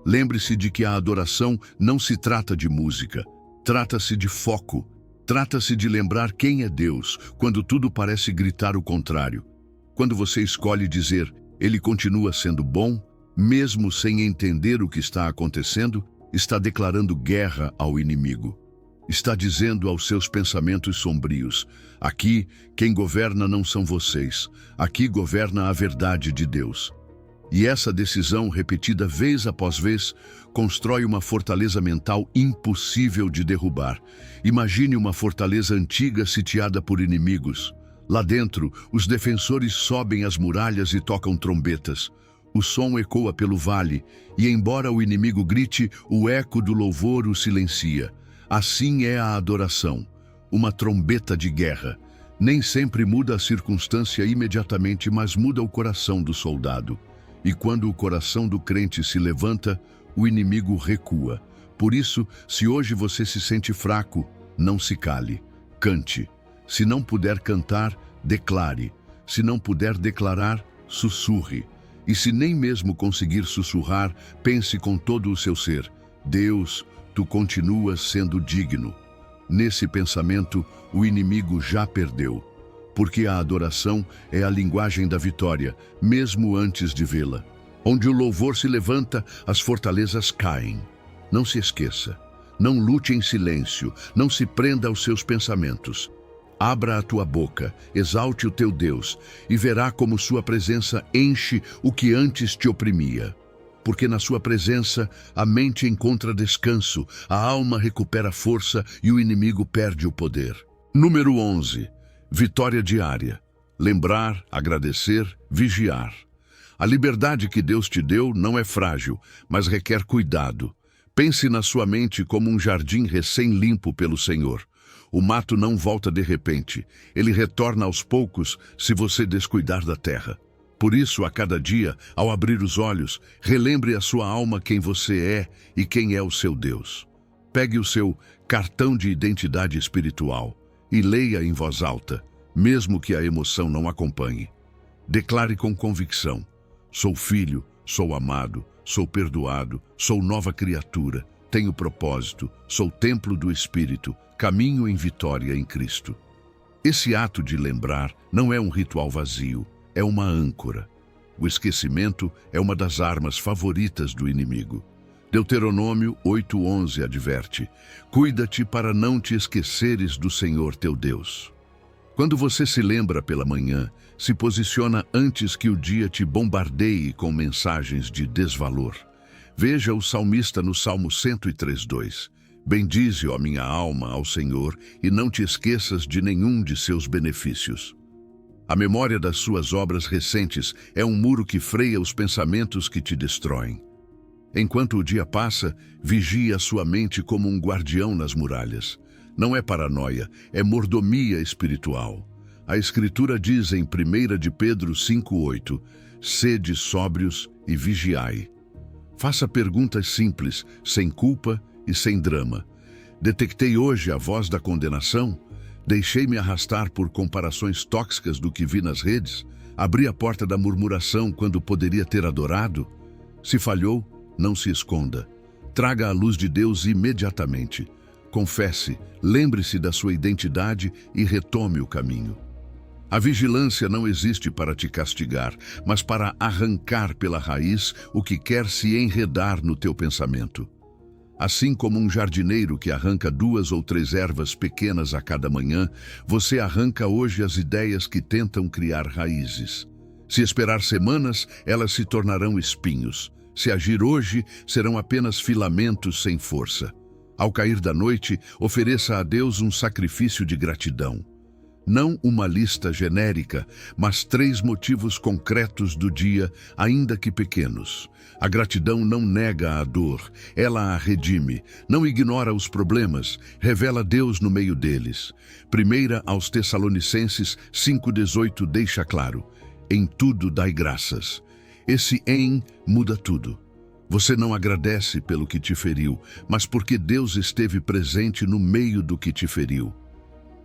Speaker 1: Lembre-se de que a adoração não se trata de música. Trata-se de foco, trata-se de lembrar quem é Deus, quando tudo parece gritar o contrário. Quando você escolhe dizer, Ele continua sendo bom, mesmo sem entender o que está acontecendo, está declarando guerra ao inimigo. Está dizendo aos seus pensamentos sombrios, aqui quem governa não são vocês, aqui governa a verdade de Deus. E essa decisão, repetida vez após vez, constrói uma fortaleza mental impossível de derrubar. Imagine uma fortaleza antiga sitiada por inimigos. Lá dentro, os defensores sobem as muralhas e tocam trombetas. O som ecoa pelo vale, e embora o inimigo grite, o eco do louvor o silencia. Assim é a adoração, uma trombeta de guerra. Nem sempre muda a circunstância imediatamente, mas muda o coração do soldado. E quando o coração do crente se levanta, o inimigo recua. Por isso, se hoje você se sente fraco, não se cale, cante. Se não puder cantar, declare. Se não puder declarar, sussurre. E se nem mesmo conseguir sussurrar, pense com todo o seu ser: Deus, tu continuas sendo digno. Nesse pensamento, o inimigo já perdeu. Porque a adoração é a linguagem da vitória, mesmo antes de vê-la. Onde o louvor se levanta, as fortalezas caem. Não se esqueça, não lute em silêncio, não se prenda aos seus pensamentos. Abra a tua boca, exalte o teu Deus, e verá como sua presença enche o que antes te oprimia. Porque na sua presença a mente encontra descanso, a alma recupera força e o inimigo perde o poder. Número 11. Vitória diária. Lembrar, agradecer, vigiar. A liberdade que Deus te deu não é frágil, mas requer cuidado. Pense na sua mente como um jardim recém-limpo pelo Senhor. O mato não volta de repente. Ele retorna aos poucos se você descuidar da terra. Por isso, a cada dia, ao abrir os olhos, relembre a sua alma quem você é e quem é o seu Deus. Pegue o seu cartão de identidade espiritual e leia em voz alta, mesmo que a emoção não acompanhe. Declare com convicção: sou filho, sou amado, sou perdoado, sou nova criatura, tenho propósito, sou templo do Espírito, caminho em vitória em Cristo. Esse ato de lembrar não é um ritual vazio, é uma âncora. O esquecimento é uma das armas favoritas do inimigo. Deuteronômio 8:11 adverte: cuida-te para não te esqueceres do Senhor teu Deus. Quando você se lembra pela manhã, se posiciona antes que o dia te bombardeie com mensagens de desvalor. Veja o salmista no Salmo 103:2. Bendize, ó minha alma, ao Senhor, e não te esqueças de nenhum de seus benefícios. A memória das suas obras recentes é um muro que freia os pensamentos que te destroem. Enquanto o dia passa, vigie a sua mente como um guardião nas muralhas. Não é paranoia, é mordomia espiritual. A Escritura diz em 1 de Pedro 5:8, sede sóbrios e vigiai. Faça perguntas simples, sem culpa e sem drama. Detectei hoje a voz da condenação? Deixei-me arrastar por comparações tóxicas do que vi nas redes? Abri a porta da murmuração quando poderia ter adorado? Se falhou, não se esconda. Traga a luz de Deus imediatamente. Confesse, lembre-se da sua identidade e retome o caminho. A vigilância não existe para te castigar, mas para arrancar pela raiz o que quer se enredar no teu pensamento. Assim como um jardineiro que arranca 2 ou 3 ervas pequenas a cada manhã, você arranca hoje as ideias que tentam criar raízes. Se esperar semanas, elas se tornarão espinhos. Se agir hoje, serão apenas filamentos sem força. Ao cair da noite, ofereça a Deus um sacrifício de gratidão. Não uma lista genérica, mas 3 motivos concretos do dia, ainda que pequenos. A gratidão não nega a dor, ela a redime. Não ignora os problemas, revela Deus no meio deles. 1 aos Tessalonicenses 5,18 deixa claro: em tudo dai graças. Esse "em" muda tudo. Você não agradece pelo que te feriu, mas porque Deus esteve presente no meio do que te feriu.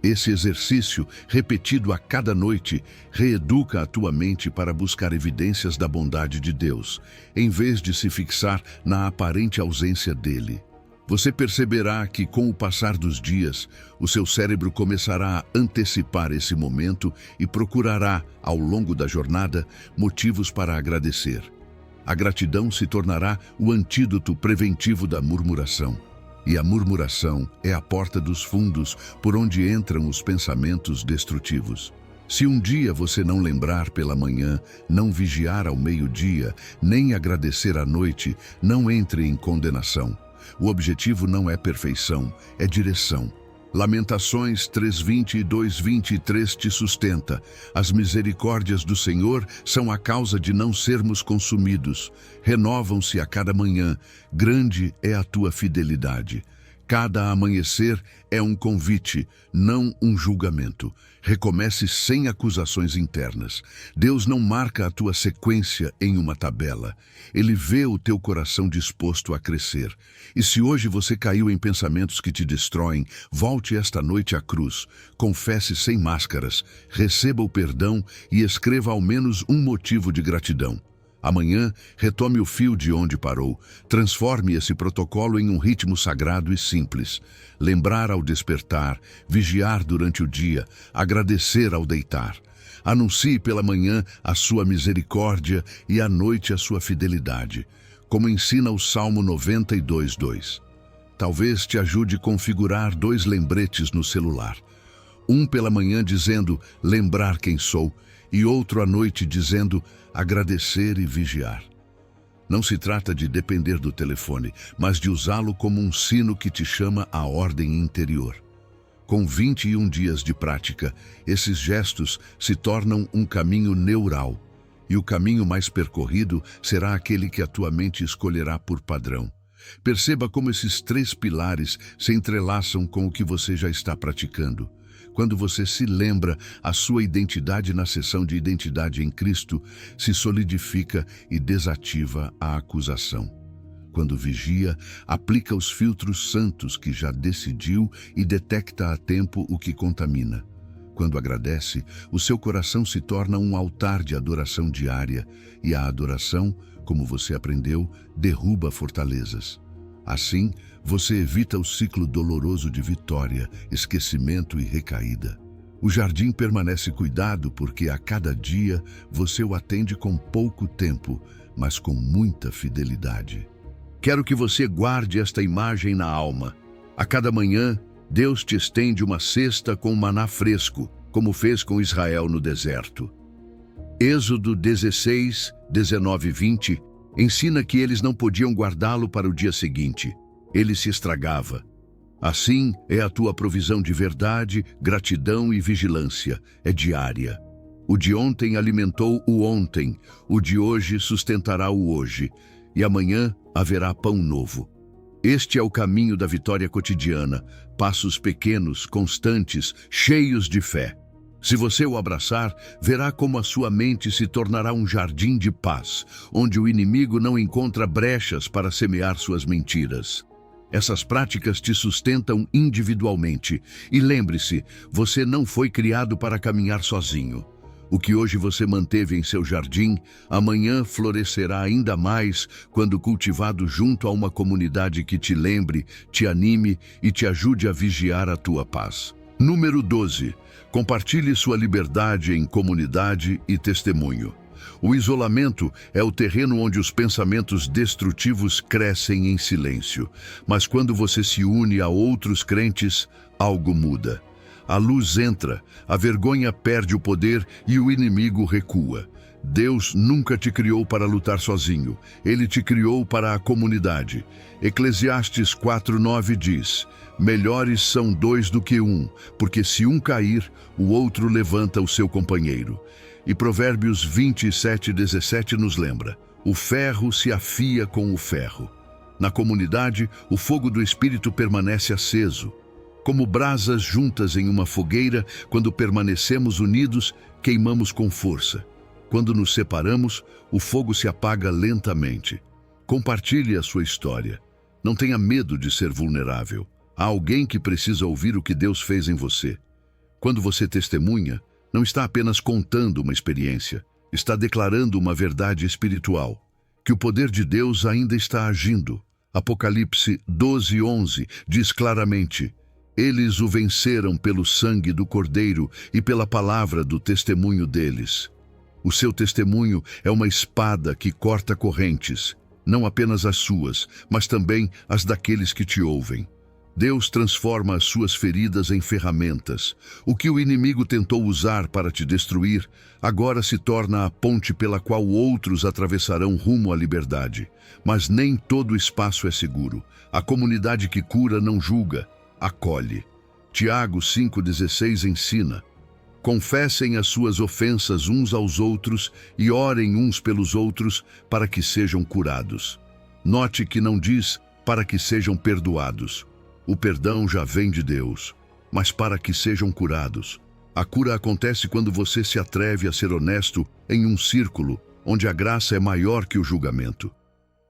Speaker 1: Esse exercício, repetido a cada noite, reeduca a tua mente para buscar evidências da bondade de Deus, em vez de se fixar na aparente ausência dele. Você perceberá que, com o passar dos dias, o seu cérebro começará a antecipar esse momento e procurará, ao longo da jornada, motivos para agradecer. A gratidão se tornará o antídoto preventivo da murmuração. E a murmuração é a porta dos fundos por onde entram os pensamentos destrutivos. Se um dia você não lembrar pela manhã, não vigiar ao meio-dia, nem agradecer à noite, não entre em condenação. O objetivo não é perfeição, é direção. Lamentações 3:20 e 2:23 te sustenta. As misericórdias do Senhor são a causa de não sermos consumidos. Renovam-se a cada manhã. Grande é a tua fidelidade. Cada amanhecer é um convite, não um julgamento. Recomece sem acusações internas. Deus não marca a tua sequência em uma tabela. Ele vê o teu coração disposto a crescer. E se hoje você caiu em pensamentos que te destroem, volte esta noite à cruz. Confesse sem máscaras, receba o perdão e escreva ao menos um motivo de gratidão. Amanhã, retome o fio de onde parou. Transforme esse protocolo em um ritmo sagrado e simples. Lembrar ao despertar, vigiar durante o dia, agradecer ao deitar. Anuncie pela manhã a sua misericórdia e à noite a sua fidelidade, como ensina o Salmo 92:2. Talvez te ajude a configurar 2 lembretes no celular. Um pela manhã dizendo "lembrar quem sou" e outro à noite dizendo "agradecer e vigiar". Não se trata de depender do telefone, mas de usá-lo como um sino que te chama à ordem interior. Com 21 dias de prática, esses gestos se tornam um caminho neural, e o caminho mais percorrido será aquele que a tua mente escolherá por padrão. Perceba como esses 3 pilares se entrelaçam com o que você já está praticando. Quando você se lembra, a sua identidade na seção de identidade em Cristo se solidifica e desativa a acusação. Quando vigia, aplica os filtros santos que já decidiu e detecta a tempo o que contamina. Quando agradece, o seu coração se torna um altar de adoração diária, e a adoração, como você aprendeu, derruba fortalezas. Assim, você evita o ciclo doloroso de vitória, esquecimento e recaída. O jardim permanece cuidado porque a cada dia você o atende com pouco tempo, mas com muita fidelidade. Quero que você guarde esta imagem na alma. A cada manhã, Deus te estende uma cesta com maná fresco, como fez com Israel no deserto. Êxodo 16, 19 e 20 ensina que eles não podiam guardá-lo para o dia seguinte. Ele se estragava. Assim é a tua provisão de verdade, gratidão e vigilância. É diária. O de ontem alimentou o ontem, o de hoje sustentará o hoje, e amanhã haverá pão novo. Este é o caminho da vitória cotidiana, passos pequenos, constantes, cheios de fé. Se você o abraçar, verá como a sua mente se tornará um jardim de paz, onde o inimigo não encontra brechas para semear suas mentiras. Essas práticas te sustentam individualmente. E lembre-se, você não foi criado para caminhar sozinho. O que hoje você manteve em seu jardim, amanhã florescerá ainda mais quando cultivado junto a uma comunidade que te lembre, te anime e te ajude a vigiar a tua paz. Número 12. Compartilhe sua liberdade em comunidade e testemunho. O isolamento é o terreno onde os pensamentos destrutivos crescem em silêncio. Mas quando você se une a outros crentes, algo muda. A luz entra, a vergonha perde o poder e o inimigo recua. Deus nunca te criou para lutar sozinho. Ele te criou para a comunidade. Eclesiastes 4:9 diz: Melhores são dois do que um, porque se um cair, o outro levanta o seu companheiro. E Provérbios 27:17 nos lembra: o ferro se afia com o ferro. Na comunidade, o fogo do Espírito permanece aceso. Como brasas juntas em uma fogueira, quando permanecemos unidos, queimamos com força. Quando nos separamos, o fogo se apaga lentamente. Compartilhe a sua história. Não tenha medo de ser vulnerável. Há alguém que precisa ouvir o que Deus fez em você. Quando você testemunha, não está apenas contando uma experiência, está declarando uma verdade espiritual, que o poder de Deus ainda está agindo. Apocalipse 12:11 diz claramente: eles o venceram pelo sangue do Cordeiro e pela palavra do testemunho deles. O seu testemunho é uma espada que corta correntes, não apenas as suas, mas também as daqueles que te ouvem. Deus transforma as suas feridas em ferramentas. O que o inimigo tentou usar para te destruir, agora se torna a ponte pela qual outros atravessarão rumo à liberdade. Mas nem todo espaço é seguro. A comunidade que cura não julga, acolhe. Tiago 5,16 ensina: confessem as suas ofensas uns aos outros e orem uns pelos outros para que sejam curados. Note que não diz para que sejam perdoados. O perdão já vem de Deus, mas para que sejam curados. A cura acontece quando você se atreve a ser honesto em um círculo onde a graça é maior que o julgamento.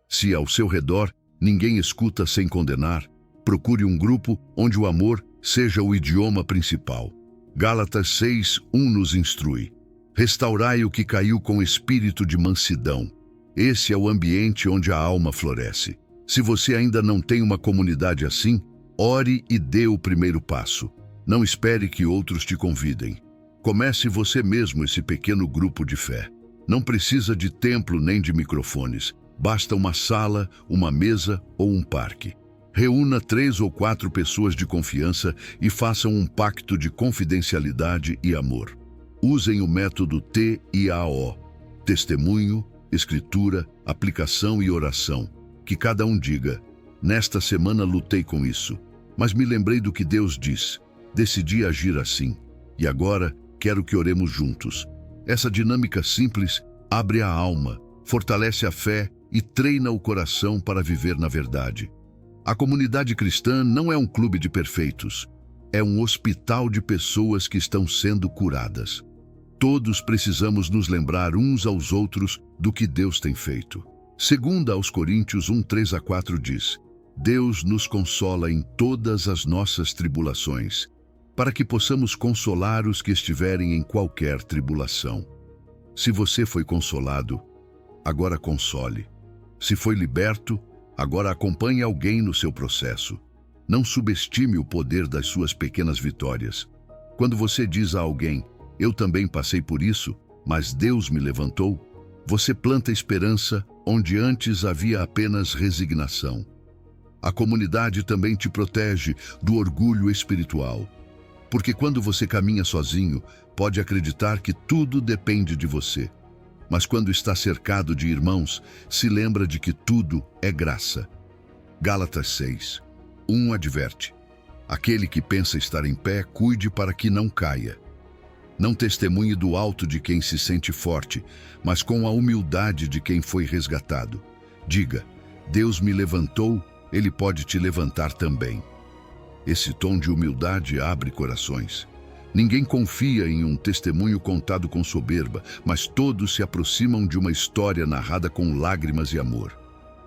Speaker 1: Se ao seu redor ninguém escuta sem condenar, procure um grupo onde o amor seja o idioma principal. Gálatas 6:1 nos instrui: restaurai o que caiu com espírito de mansidão. Esse é o ambiente onde a alma floresce. Se você ainda não tem uma comunidade assim, ore e dê o primeiro passo. Não espere que outros te convidem. Comece você mesmo esse pequeno grupo de fé. Não precisa de templo nem de microfones. Basta uma sala, uma mesa ou um parque. Reúna 3 ou 4 pessoas de confiança e façam um pacto de confidencialidade e amor. Usem o método TIAO: testemunho, escritura, aplicação e oração. Que cada um diga: nesta semana lutei com isso, mas me lembrei do que Deus diz. Decidi agir assim. E agora quero que oremos juntos. Essa dinâmica simples abre a alma, fortalece a fé e treina o coração para viver na verdade. A comunidade cristã não é um clube de perfeitos. É um hospital de pessoas que estão sendo curadas. Todos precisamos nos lembrar uns aos outros do que Deus tem feito. 2 aos Coríntios 1:3-4 diz: Deus nos consola em todas as nossas tribulações, para que possamos consolar os que estiverem em qualquer tribulação. Se você foi consolado, agora console. Se foi liberto, agora acompanhe alguém no seu processo. Não subestime o poder das suas pequenas vitórias. Quando você diz a alguém: eu também passei por isso, mas Deus me levantou, você planta esperança onde antes havia apenas resignação. A comunidade também te protege do orgulho espiritual, porque quando você caminha sozinho, pode acreditar que tudo depende de você. Mas quando está cercado de irmãos, se lembra de que tudo é graça. Gálatas 6:1 adverte: aquele que pensa estar em pé, cuide para que não caia. Não testemunhe do alto de quem se sente forte, mas com a humildade de quem foi resgatado. Diga: Deus me levantou, Ele pode te levantar também. Esse tom de humildade abre corações. Ninguém confia em um testemunho contado com soberba, mas todos se aproximam de uma história narrada com lágrimas e amor.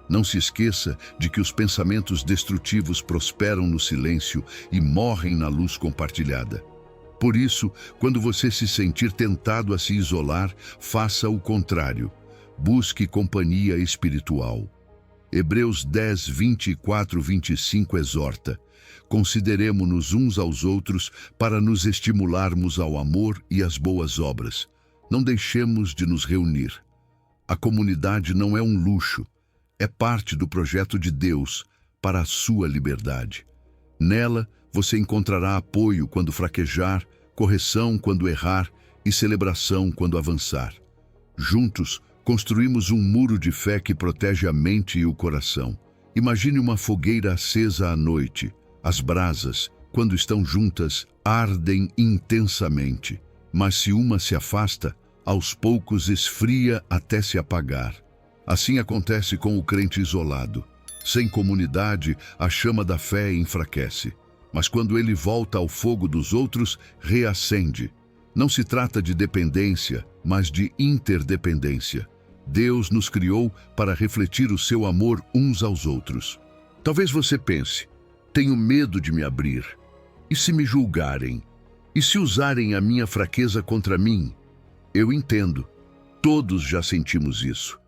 Speaker 1: Não se esqueça de que os pensamentos destrutivos prosperam no silêncio e morrem na luz compartilhada. Por isso, quando você se sentir tentado a se isolar, faça o contrário. Busque companhia espiritual. Hebreus 10:24-25 exorta: consideremo-nos uns aos outros para nos estimularmos ao amor e às boas obras. Não deixemos de nos reunir. A comunidade não é um luxo, é parte do projeto de Deus para a sua liberdade. Nela, você encontrará apoio quando fraquejar, correção quando errar e celebração quando avançar. Juntos, construímos um muro de fé que protege a mente e o coração. Imagine uma fogueira acesa à noite. As brasas, quando estão juntas, ardem intensamente, mas se uma se afasta, aos poucos esfria até se apagar. Assim acontece com o crente isolado. Sem comunidade, a chama da fé enfraquece, mas quando ele volta ao fogo dos outros, reacende. Não se trata de dependência, mas de interdependência. Deus nos criou para refletir o seu amor uns aos outros. Talvez você pense: tenho medo de me abrir. E se me julgarem? E se usarem a minha fraqueza contra mim? Eu entendo. Todos já sentimos isso.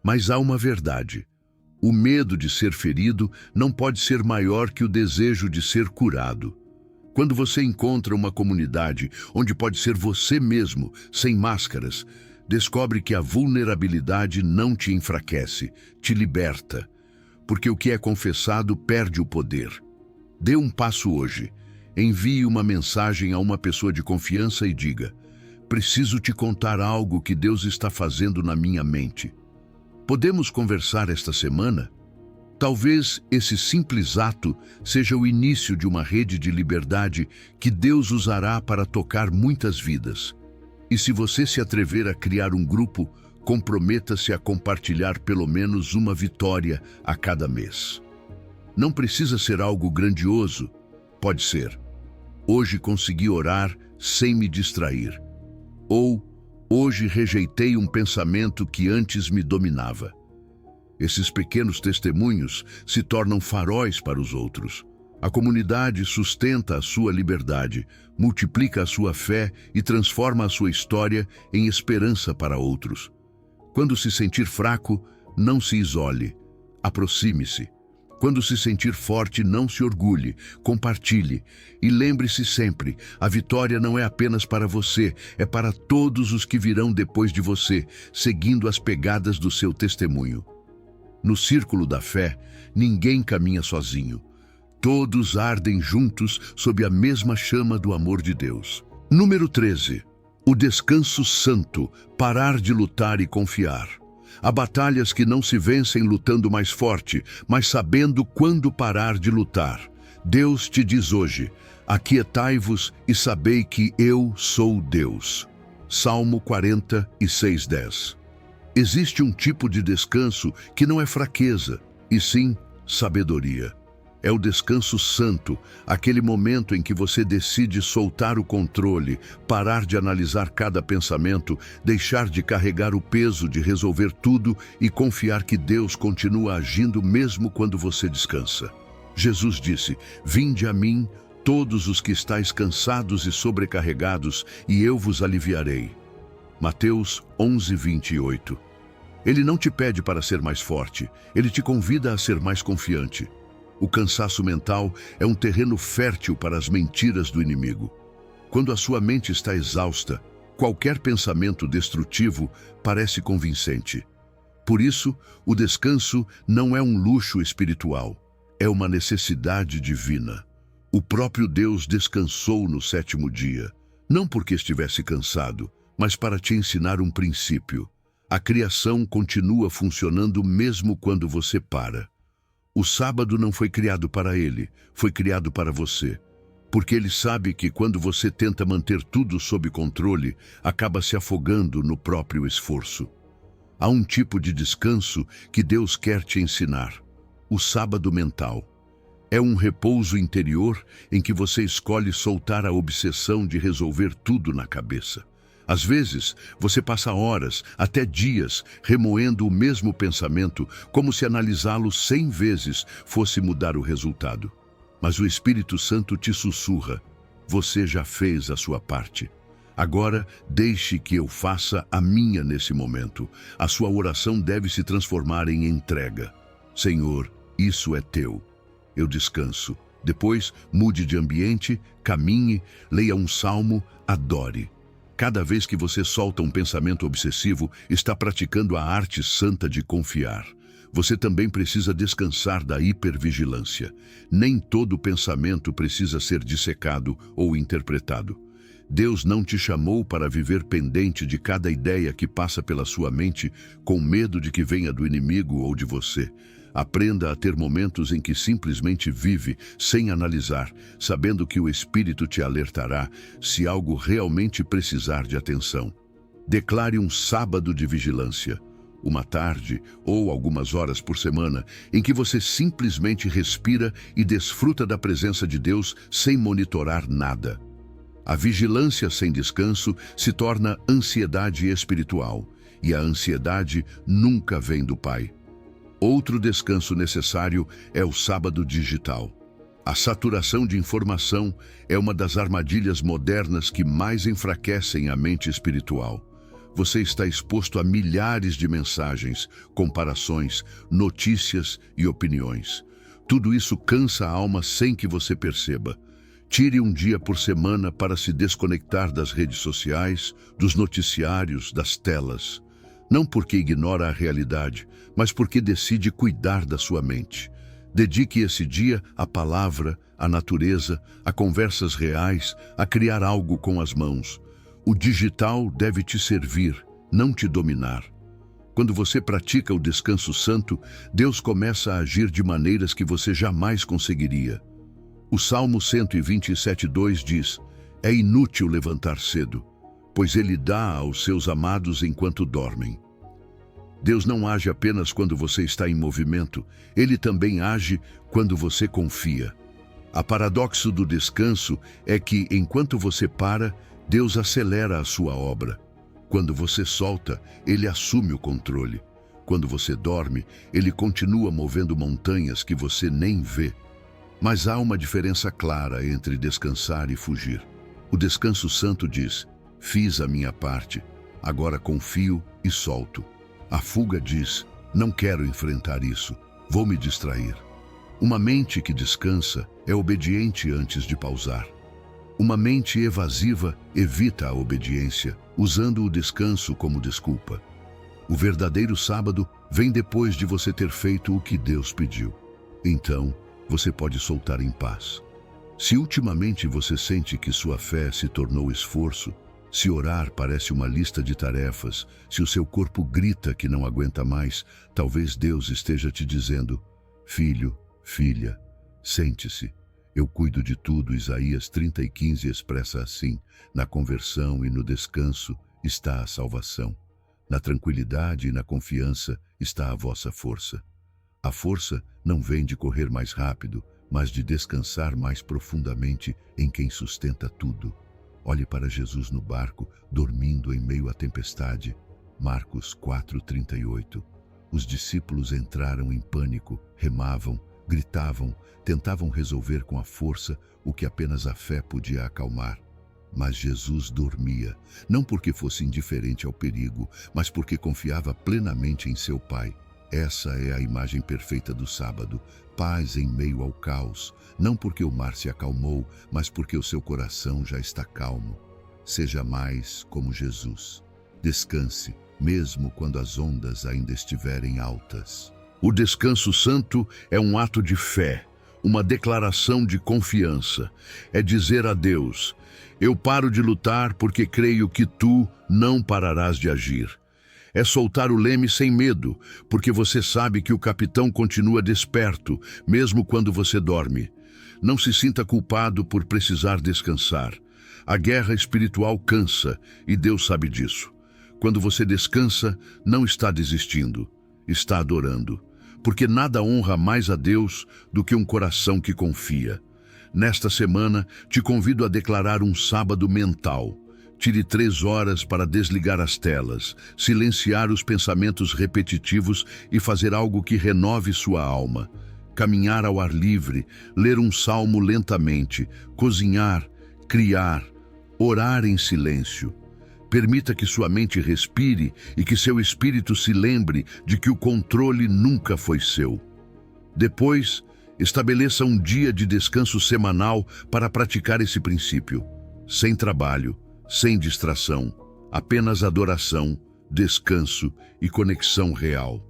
Speaker 1: Mas há uma verdade. O medo de ser ferido não pode ser maior que o desejo de ser curado. Quando você encontra uma comunidade onde pode ser você mesmo, sem máscaras, descobre que a vulnerabilidade não te enfraquece, te liberta. Porque o que é confessado perde o poder. Dê um passo hoje. Envie uma mensagem a uma pessoa de confiança e diga: preciso te contar algo que Deus está fazendo na minha mente. Podemos conversar esta semana? Talvez esse simples ato seja o início de uma rede de liberdade que Deus usará para tocar muitas vidas. E se você se atrever a criar um grupo, comprometa-se a compartilhar pelo menos uma vitória a cada mês. Não precisa ser algo grandioso. Pode ser: hoje consegui orar sem me distrair. Ou: hoje rejeitei um pensamento que antes me dominava. Esses pequenos testemunhos se tornam faróis para os outros. A comunidade sustenta a sua liberdade, multiplica a sua fé e transforma a sua história em esperança para outros. Quando se sentir fraco, não se isole. Aproxime-se. Quando se sentir forte, não se orgulhe, compartilhe. E lembre-se sempre, a vitória não é apenas para você, é para todos os que virão depois de você, seguindo as pegadas do seu testemunho. No círculo da fé, ninguém caminha sozinho. Todos ardem juntos sob a mesma chama do amor de Deus. Número 13. O descanso santo, parar de lutar e confiar. Há batalhas que não se vencem lutando mais forte, mas sabendo quando parar de lutar. Deus te diz hoje: aquietai-vos e sabei que eu sou Deus. Salmo 46:10. Existe um tipo de descanso que não é fraqueza, e sim sabedoria. É o descanso santo, aquele momento em que você decide soltar o controle, parar de analisar cada pensamento, deixar de carregar o peso de resolver tudo e confiar que Deus continua agindo mesmo quando você descansa. Jesus disse: vinde a mim, todos os que estáis cansados e sobrecarregados, e eu vos aliviarei. Mateus 11:28. Ele não te pede para ser mais forte, ele te convida a ser mais confiante. O cansaço mental é um terreno fértil para as mentiras do inimigo. Quando a sua mente está exausta, qualquer pensamento destrutivo parece convincente. Por isso, o descanso não é um luxo espiritual, é uma necessidade divina. O próprio Deus descansou no 7º dia, não porque estivesse cansado, mas para te ensinar um princípio. A criação continua funcionando mesmo quando você para. O sábado não foi criado para ele, foi criado para você. Porque ele sabe que quando você tenta manter tudo sob controle, acaba se afogando no próprio esforço. Há um tipo de descanso que Deus quer te ensinar: o sábado mental. É um repouso interior em que você escolhe soltar a obsessão de resolver tudo na cabeça. Às vezes, você passa horas, até dias, remoendo o mesmo pensamento, como se analisá-lo 100 vezes fosse mudar o resultado. Mas o Espírito Santo te sussurra: você já fez a sua parte. Agora, deixe que eu faça a minha nesse momento. A sua oração deve se transformar em entrega. Senhor, isso é teu. Eu descanso. Depois, mude de ambiente, caminhe, leia um salmo, adore. Cada vez que você solta um pensamento obsessivo, está praticando a arte santa de confiar. Você também precisa descansar da hipervigilância. Nem todo pensamento precisa ser dissecado ou interpretado. Deus não te chamou para viver pendente de cada ideia que passa pela sua mente, com medo de que venha do inimigo ou de você. Aprenda a ter momentos em que simplesmente vive, sem analisar, sabendo que o Espírito te alertará se algo realmente precisar de atenção. Declare um sábado de vigilância, uma tarde ou algumas horas por semana em que você simplesmente respira e desfruta da presença de Deus sem monitorar nada. A vigilância sem descanso se torna ansiedade espiritual, e a ansiedade nunca vem do Pai. Outro descanso necessário é o sábado digital. A saturação de informação é uma das armadilhas modernas que mais enfraquecem a mente espiritual. Você está exposto a milhares de mensagens, comparações, notícias e opiniões. Tudo isso cansa a alma sem que você perceba. Tire um dia por semana para se desconectar das redes sociais, dos noticiários, das telas. Não porque ignora a realidade, mas porque decide cuidar da sua mente. Dedique esse dia à palavra, à natureza, a conversas reais, a criar algo com as mãos. O digital deve te servir, não te dominar. Quando você pratica o descanso santo, Deus começa a agir de maneiras que você jamais conseguiria. O Salmo 127:2 diz: "É inútil levantar cedo, pois Ele dá aos seus amados enquanto dormem." Deus não age apenas quando você está em movimento, Ele também age quando você confia. A paradoxo do descanso é que, enquanto você para, Deus acelera a sua obra. Quando você solta, Ele assume o controle. Quando você dorme, Ele continua movendo montanhas que você nem vê. Mas há uma diferença clara entre descansar e fugir. O descanso santo diz: "Fiz a minha parte, agora confio e solto." A fuga diz: "Não quero enfrentar isso, vou me distrair." Uma mente que descansa é obediente antes de pausar. Uma mente evasiva evita a obediência, usando o descanso como desculpa. O verdadeiro sábado vem depois de você ter feito o que Deus pediu. Então, você pode soltar em paz. Se ultimamente você sente que sua fé se tornou esforço, se orar parece uma lista de tarefas, se o seu corpo grita que não aguenta mais, talvez Deus esteja te dizendo: "Filho, filha, sente-se. Eu cuido de tudo." Isaías 30:15 expressa assim: "Na conversão e no descanso está a salvação. Na tranquilidade e na confiança está a vossa força." A força não vem de correr mais rápido, mas de descansar mais profundamente em quem sustenta tudo. Olhe para Jesus no barco, dormindo em meio à tempestade. Marcos 4:38. Os discípulos entraram em pânico, remavam, gritavam, tentavam resolver com a força o que apenas a fé podia acalmar. Mas Jesus dormia, não porque fosse indiferente ao perigo, mas porque confiava plenamente em seu Pai. Essa é a imagem perfeita do sábado: paz em meio ao caos, não porque o mar se acalmou, mas porque o seu coração já está calmo. Seja mais como Jesus. Descanse, mesmo quando as ondas ainda estiverem altas. O descanso santo é um ato de fé, uma declaração de confiança. É dizer a Deus: "Eu paro de lutar porque creio que tu não pararás de agir." É soltar o leme sem medo, porque você sabe que o capitão continua desperto, mesmo quando você dorme. Não se sinta culpado por precisar descansar. A guerra espiritual cansa, e Deus sabe disso. Quando você descansa, não está desistindo, está adorando. Porque nada honra mais a Deus do que um coração que confia. Nesta semana, te convido a declarar um sábado mental. Tire 3 horas para desligar as telas, silenciar os pensamentos repetitivos e fazer algo que renove sua alma. Caminhar ao ar livre, ler um salmo lentamente, cozinhar, criar, orar em silêncio. Permita que sua mente respire e que seu espírito se lembre de que o controle nunca foi seu. Depois, estabeleça um dia de descanso semanal para praticar esse princípio. Sem trabalho, sem distração, apenas adoração, descanso e conexão real.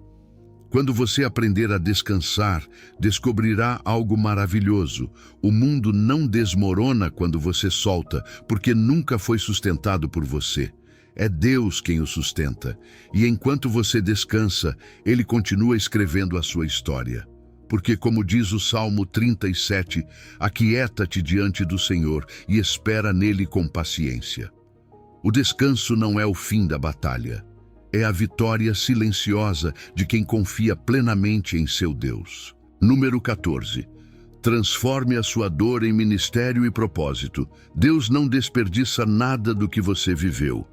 Speaker 1: Quando você aprender a descansar, descobrirá algo maravilhoso. O mundo não desmorona quando você solta, porque nunca foi sustentado por você. É Deus quem o sustenta. E enquanto você descansa, Ele continua escrevendo a sua história. Porque, como diz o Salmo 37, aquieta-te diante do Senhor e espera nele com paciência. O descanso não é o fim da batalha. É a vitória silenciosa de quem confia plenamente em seu Deus. Número 14. Transforme a sua dor em ministério e propósito. Deus não desperdiça nada do que você viveu.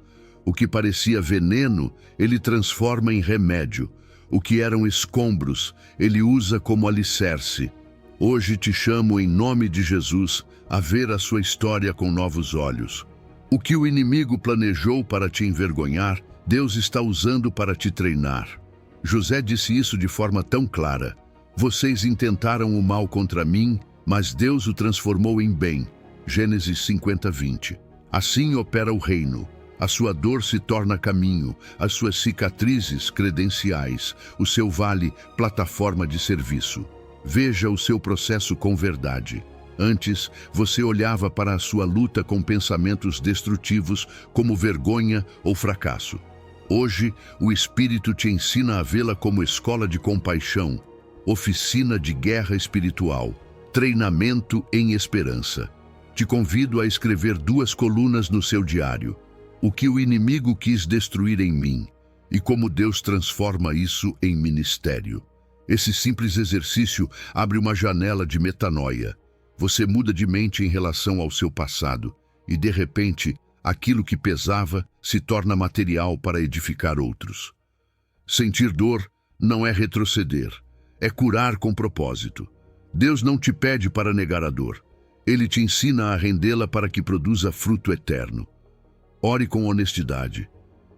Speaker 1: O que parecia veneno, Ele transforma em remédio. O que eram escombros, Ele usa como alicerce. Hoje te chamo em nome de Jesus a ver a sua história com novos olhos. O que o inimigo planejou para te envergonhar, Deus está usando para te treinar. José disse isso de forma tão clara. Vocês intentaram o mal contra mim, mas Deus o transformou em bem. Gênesis 50:20. Assim opera o reino. A sua dor se torna caminho, as suas cicatrizes, credenciais, o seu vale, plataforma de serviço. Veja o seu processo com verdade. Antes, você olhava para a sua luta com pensamentos destrutivos, como vergonha ou fracasso. Hoje, o Espírito te ensina a vê-la como escola de compaixão, oficina de guerra espiritual, treinamento em esperança. Te convido a escrever 2 colunas no seu diário. O que o inimigo quis destruir em mim e como Deus transforma isso em ministério. Esse simples exercício abre uma janela de metanoia. Você muda de mente em relação ao seu passado e, de repente, aquilo que pesava se torna material para edificar outros. Sentir dor não é retroceder, é curar com propósito. Deus não te pede para negar a dor. Ele te ensina a rendê-la para que produza fruto eterno. Ore com honestidade.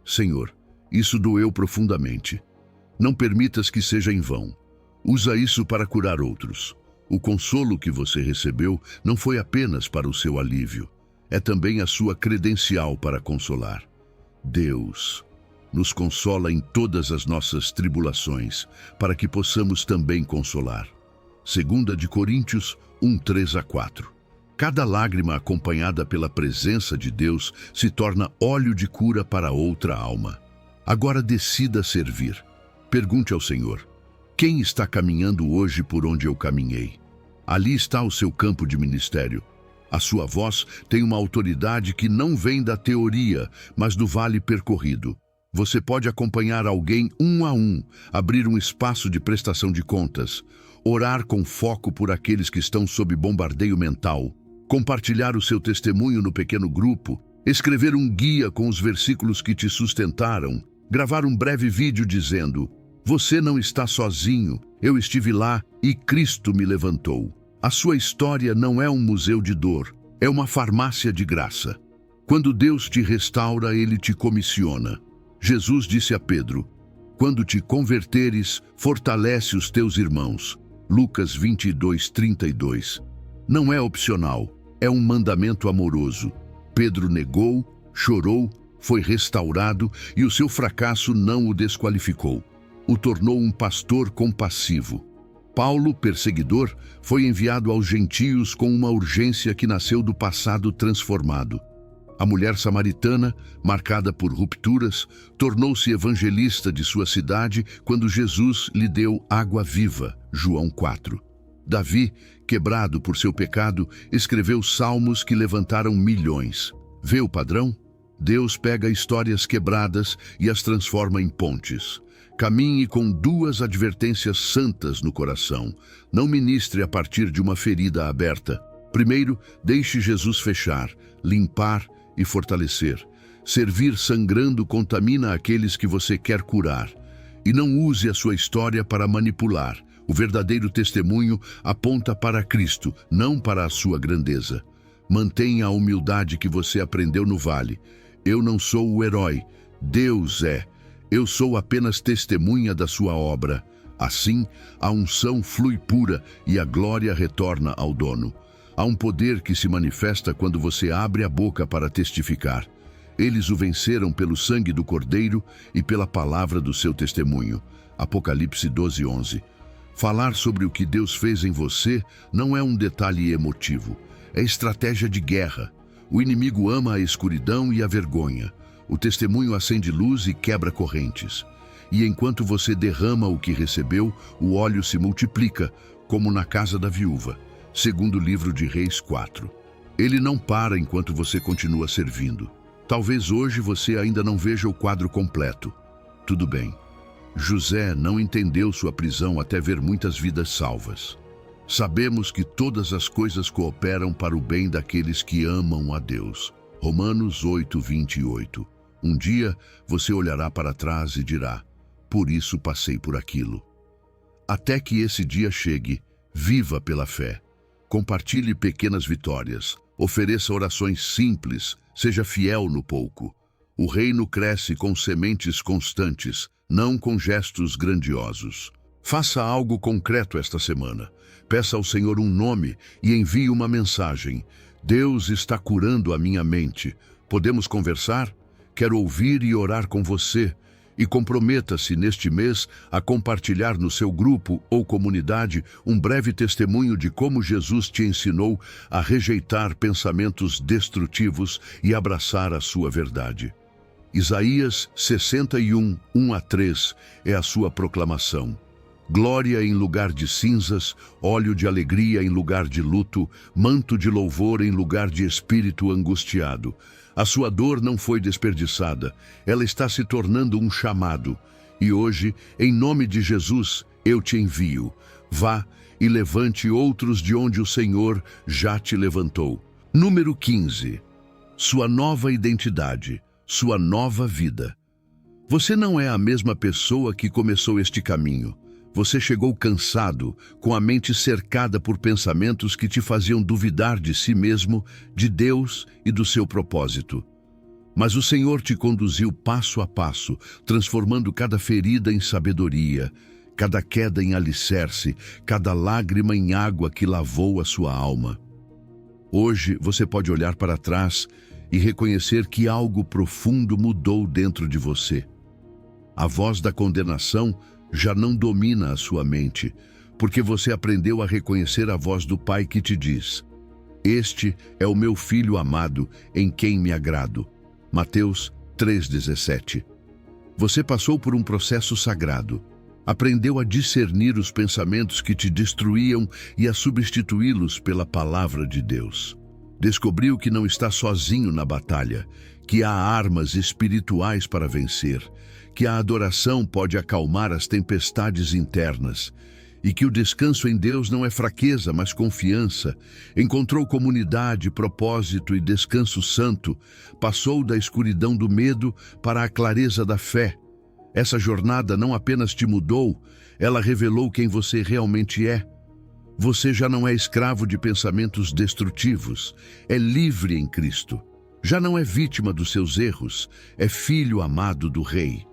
Speaker 1: Senhor, isso doeu profundamente. Não permitas que seja em vão. Usa isso para curar outros. O consolo que você recebeu não foi apenas para o seu alívio. É também a sua credencial para consolar. Deus nos consola em todas as nossas tribulações, para que possamos também consolar. 2 Coríntios 1:3-4. Cada lágrima acompanhada pela presença de Deus se torna óleo de cura para outra alma. Agora decida servir. Pergunte ao Senhor: quem está caminhando hoje por onde eu caminhei? Ali está o seu campo de ministério. A sua voz tem uma autoridade que não vem da teoria, mas do vale percorrido. Você pode acompanhar alguém um a um, abrir um espaço de prestação de contas, orar com foco por aqueles que estão sob bombardeio mental, compartilhar o seu testemunho no pequeno grupo, escrever um guia com os versículos que te sustentaram, gravar um breve vídeo dizendo: você não está sozinho, eu estive lá e Cristo me levantou. A sua história não é um museu de dor, é uma farmácia de graça. Quando Deus te restaura, Ele te comissiona. Jesus disse a Pedro: quando te converteres, fortalece os teus irmãos. Lucas 22:32. Não é opcional, é um mandamento amoroso. Pedro negou, chorou, foi restaurado e o seu fracasso não o desqualificou. O tornou um pastor compassivo. Paulo, perseguidor, foi enviado aos gentios com uma urgência que nasceu do passado transformado. A mulher samaritana, marcada por rupturas, tornou-se evangelista de sua cidade quando Jesus lhe deu água viva, João 4. Davi, quebrado por seu pecado, escreveu salmos que levantaram milhões. Vê o padrão? Deus pega histórias quebradas e as transforma em pontes. Caminhe com 2 advertências santas no coração. Não ministre a partir de uma ferida aberta. Primeiro, deixe Jesus fechar, limpar e fortalecer. Servir sangrando contamina aqueles que você quer curar. E não use a sua história para manipular. O verdadeiro testemunho aponta para Cristo, não para a sua grandeza. Mantenha a humildade que você aprendeu no vale. Eu não sou o herói, Deus é. Eu sou apenas testemunha da sua obra. Assim, a unção flui pura e a glória retorna ao dono. Há um poder que se manifesta quando você abre a boca para testificar. Eles o venceram pelo sangue do Cordeiro e pela palavra do seu testemunho. Apocalipse 12:11. Falar sobre o que Deus fez em você não é um detalhe emotivo. É estratégia de guerra. O inimigo ama a escuridão e a vergonha. O testemunho acende luz e quebra correntes. E enquanto você derrama o que recebeu, o óleo se multiplica, como na casa da viúva. Segundo o livro de Reis 4. Ele não para enquanto você continua servindo. Talvez hoje você ainda não veja o quadro completo. Tudo bem. José não entendeu sua prisão até ver muitas vidas salvas. Sabemos que todas as coisas cooperam para o bem daqueles que amam a Deus. Romanos 8:28. Um dia você olhará para trás e dirá: por isso passei por aquilo. Até que esse dia chegue, viva pela fé. Compartilhe pequenas vitórias. Ofereça orações simples. Seja fiel no pouco. O reino cresce com sementes constantes, não com gestos grandiosos. Faça algo concreto esta semana. Peça ao Senhor um nome e envie uma mensagem. Deus está curando a minha mente. Podemos conversar? Quero ouvir e orar com você. E comprometa-se neste mês a compartilhar no seu grupo ou comunidade um breve testemunho de como Jesus te ensinou a rejeitar pensamentos destrutivos e abraçar a sua verdade. Isaías 61, 1-3 é a sua proclamação. Glória em lugar de cinzas, óleo de alegria em lugar de luto, manto de louvor em lugar de espírito angustiado. A sua dor não foi desperdiçada, ela está se tornando um chamado. E hoje, em nome de Jesus, eu te envio. Vá e levante outros de onde o Senhor já te levantou. Número 15. Sua nova identidade, sua nova vida. Você não é a mesma pessoa que começou este caminho. Você chegou cansado, com a mente cercada por pensamentos que te faziam duvidar de si mesmo, de Deus e do seu propósito. Mas o Senhor te conduziu passo a passo, transformando cada ferida em sabedoria, cada queda em alicerce, cada lágrima em água que lavou a sua alma. Hoje você pode olhar para trás e reconhecer que algo profundo mudou dentro de você. A voz da condenação já não domina a sua mente, porque você aprendeu a reconhecer a voz do Pai que te diz: este é o meu filho amado, em quem me agrado. Mateus 3,17. Você passou por um processo sagrado. Aprendeu a discernir os pensamentos que te destruíam e a substituí-los pela palavra de Deus. Descobriu que não está sozinho na batalha, que há armas espirituais para vencer, que a adoração pode acalmar as tempestades internas e que o descanso em Deus não é fraqueza, mas confiança. Encontrou comunidade, propósito e descanso santo. Passou da escuridão do medo para a clareza da fé. Essa jornada não apenas te mudou, ela revelou quem você realmente é. Você já não é escravo de pensamentos destrutivos, é livre em Cristo. Já não é vítima dos seus erros, é filho amado do Rei.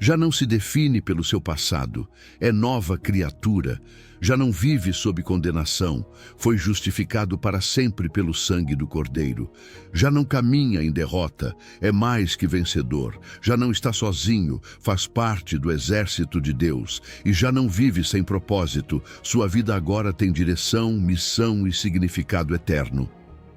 Speaker 1: Já não se define pelo seu passado, é nova criatura. Já não vive sob condenação, foi justificado para sempre pelo sangue do Cordeiro. Já não caminha em derrota, é mais que vencedor. Já não está sozinho, faz parte do exército de Deus. E já não vive sem propósito, sua vida agora tem direção, missão e significado eterno.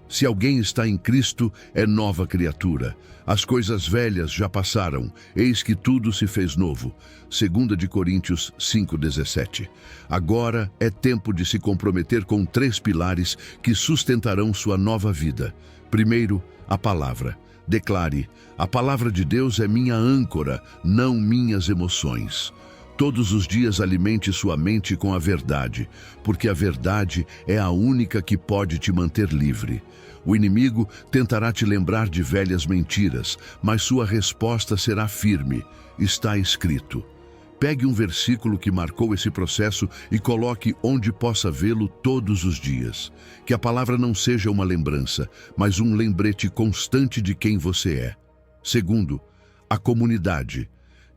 Speaker 1: Se alguém está em Cristo, é nova criatura. As coisas velhas já passaram, eis que tudo se fez novo. 2 Coríntios 5,17. Agora é tempo de se comprometer com 3 pilares que sustentarão sua nova vida. Primeiro, a palavra. Declare: a palavra de Deus é minha âncora, não minhas emoções. Todos os dias alimente sua mente com a verdade, porque a verdade é a única que pode te manter livre. O inimigo tentará te lembrar de velhas mentiras, mas sua resposta será firme. Está escrito. Pegue um versículo que marcou esse processo e coloque onde possa vê-lo todos os dias. Que a palavra não seja uma lembrança, mas um lembrete constante de quem você é. Segundo, a comunidade.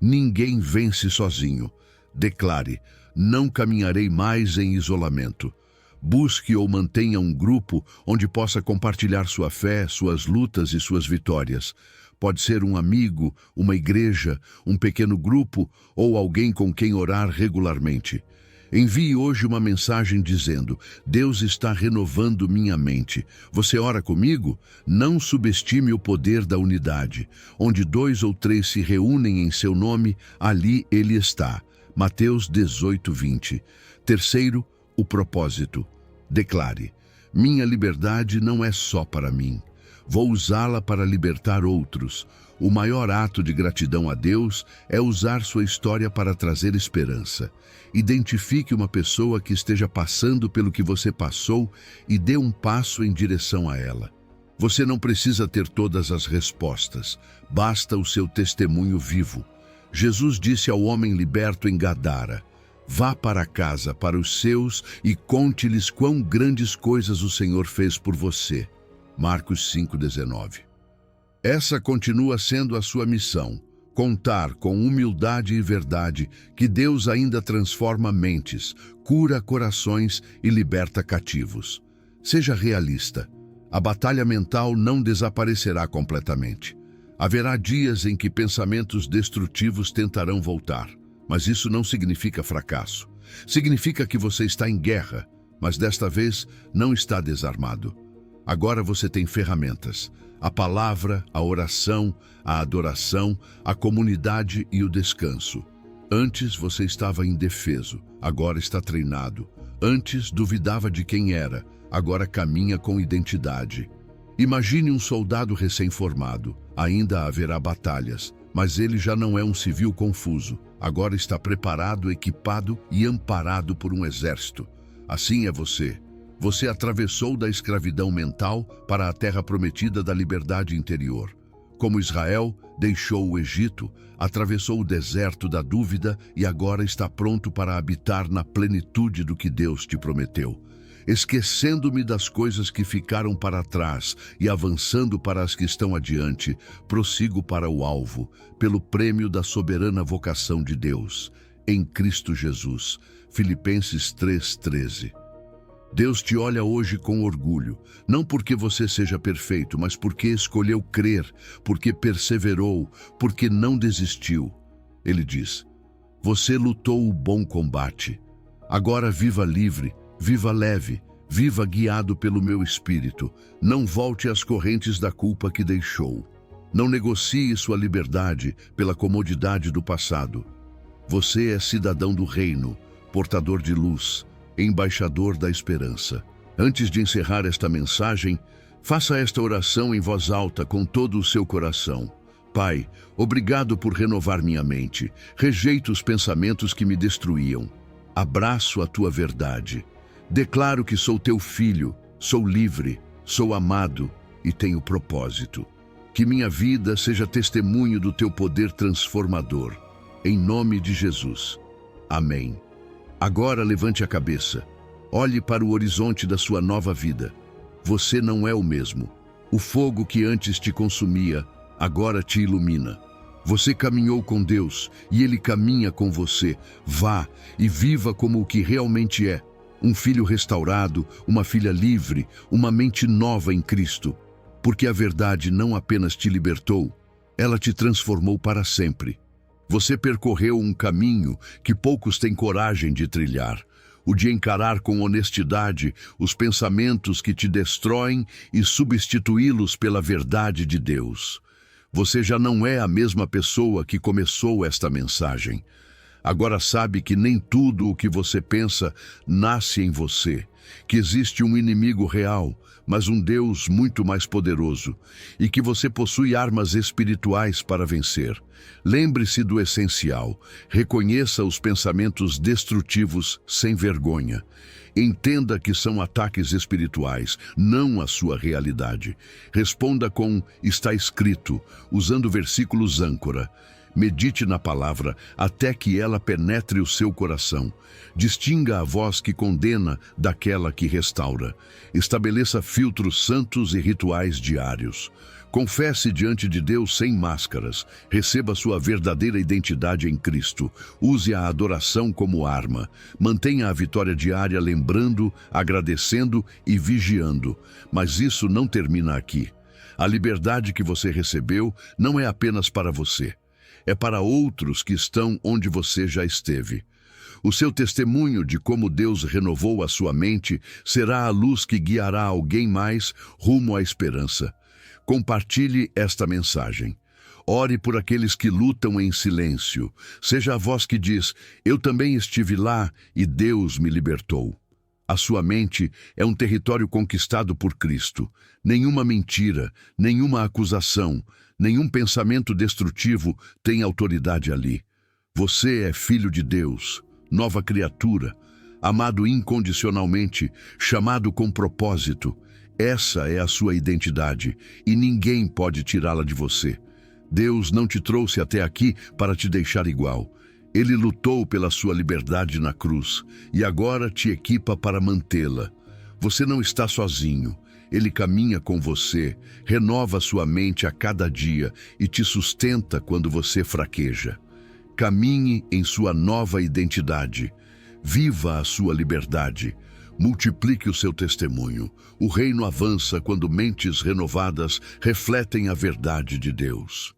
Speaker 1: Ninguém vence sozinho. Declare: não caminharei mais em isolamento. Busque ou mantenha um grupo onde possa compartilhar sua fé, suas lutas e suas vitórias. Pode ser um amigo, uma igreja, um pequeno grupo ou alguém com quem orar regularmente. Envie hoje uma mensagem dizendo: Deus está renovando minha mente. Você ora comigo? Não subestime o poder da unidade. Onde 2 ou 3 se reúnem em seu nome, ali ele está. Mateus 18:20. Terceiro, o propósito. Declare: minha liberdade não é só para mim. Vou usá-la para libertar outros. O maior ato de gratidão a Deus é usar sua história para trazer esperança. Identifique uma pessoa que esteja passando pelo que você passou e dê um passo em direção a ela. Você não precisa ter todas as respostas, basta o seu testemunho vivo. Jesus disse ao homem liberto em Gadara: vá para casa, para os seus, e conte-lhes quão grandes coisas o Senhor fez por você. Marcos 5:19. Essa continua sendo a sua missão: contar com humildade e verdade que Deus ainda transforma mentes, cura corações e liberta cativos. Seja realista. A batalha mental não desaparecerá completamente. Haverá dias em que pensamentos destrutivos tentarão voltar, mas isso não significa fracasso. Significa que você está em guerra, mas desta vez não está desarmado. Agora você tem ferramentas: a palavra, a oração, a adoração, a comunidade e o descanso. Antes você estava indefeso, agora está treinado. Antes duvidava de quem era, agora caminha com identidade. Imagine um soldado recém-formado. Ainda haverá batalhas, mas ele já não é um civil confuso. Agora está preparado, equipado e amparado por um exército. Assim é você. Você atravessou da escravidão mental para a terra prometida da liberdade interior. Como Israel, deixou o Egito, atravessou o deserto da dúvida e agora está pronto para habitar na plenitude do que Deus te prometeu. Esquecendo-me das coisas que ficaram para trás e avançando para as que estão adiante, prossigo para o alvo, pelo prêmio da soberana vocação de Deus, em Cristo Jesus. Filipenses 3:13. Deus te olha hoje com orgulho, não porque você seja perfeito, mas porque escolheu crer, porque perseverou, porque não desistiu. Ele diz: você lutou o bom combate. Agora viva livre, viva leve, viva guiado pelo meu espírito. Não volte às correntes da culpa que deixou. Não negocie sua liberdade pela comodidade do passado. Você é cidadão do reino, portador de luz, embaixador da esperança. Antes de encerrar esta mensagem, faça esta oração em voz alta com todo o seu coração. Pai, obrigado por renovar minha mente. Rejeito os pensamentos que me destruíam. Abraço a tua verdade. Declaro que sou teu filho, sou livre, sou amado e tenho propósito. Que minha vida seja testemunho do teu poder transformador. Em nome de Jesus. Amém. Agora levante a cabeça. Olhe para o horizonte da sua nova vida. Você não é o mesmo. O fogo que antes te consumia, agora te ilumina. Você caminhou com Deus e Ele caminha com você. Vá e viva como o que realmente é. Um filho restaurado, uma filha livre, uma mente nova em Cristo. Porque a verdade não apenas te libertou, ela te transformou para sempre. Você percorreu um caminho que poucos têm coragem de trilhar, o de encarar com honestidade os pensamentos que te destroem e substituí-los pela verdade de Deus. Você já não é a mesma pessoa que começou esta mensagem. Agora sabe que nem tudo o que você pensa nasce em você, que existe um inimigo real, mas um Deus muito mais poderoso, e que você possui armas espirituais para vencer. Lembre-se do essencial. Reconheça os pensamentos destrutivos sem vergonha. Entenda que são ataques espirituais, não a sua realidade. Responda com "está escrito", usando versículos âncora. Medite na palavra até que ela penetre o seu coração. Distinga a voz que condena daquela que restaura. Estabeleça filtros santos e rituais diários. Confesse diante de Deus sem máscaras. Receba sua verdadeira identidade em Cristo. Use a adoração como arma. Mantenha a vitória diária lembrando, agradecendo e vigiando. Mas isso não termina aqui. A liberdade que você recebeu não é apenas para você. É para outros que estão onde você já esteve. O seu testemunho de como Deus renovou a sua mente será a luz que guiará alguém mais rumo à esperança. Compartilhe esta mensagem. Ore por aqueles que lutam em silêncio. Seja a voz que diz: eu também estive lá e Deus me libertou. A sua mente é um território conquistado por Cristo. Nenhuma mentira, nenhuma acusação, nenhum pensamento destrutivo tem autoridade ali. Você é filho de Deus, nova criatura, amado incondicionalmente, chamado com propósito. Essa é a sua identidade e ninguém pode tirá-la de você. Deus não te trouxe até aqui para te deixar igual. Ele lutou pela sua liberdade na cruz e agora te equipa para mantê-la. Você não está sozinho. Ele caminha com você, renova sua mente a cada dia e te sustenta quando você fraqueja. Caminhe em sua nova identidade. Viva a sua liberdade. Multiplique o seu testemunho. O reino avança quando mentes renovadas refletem a verdade de Deus.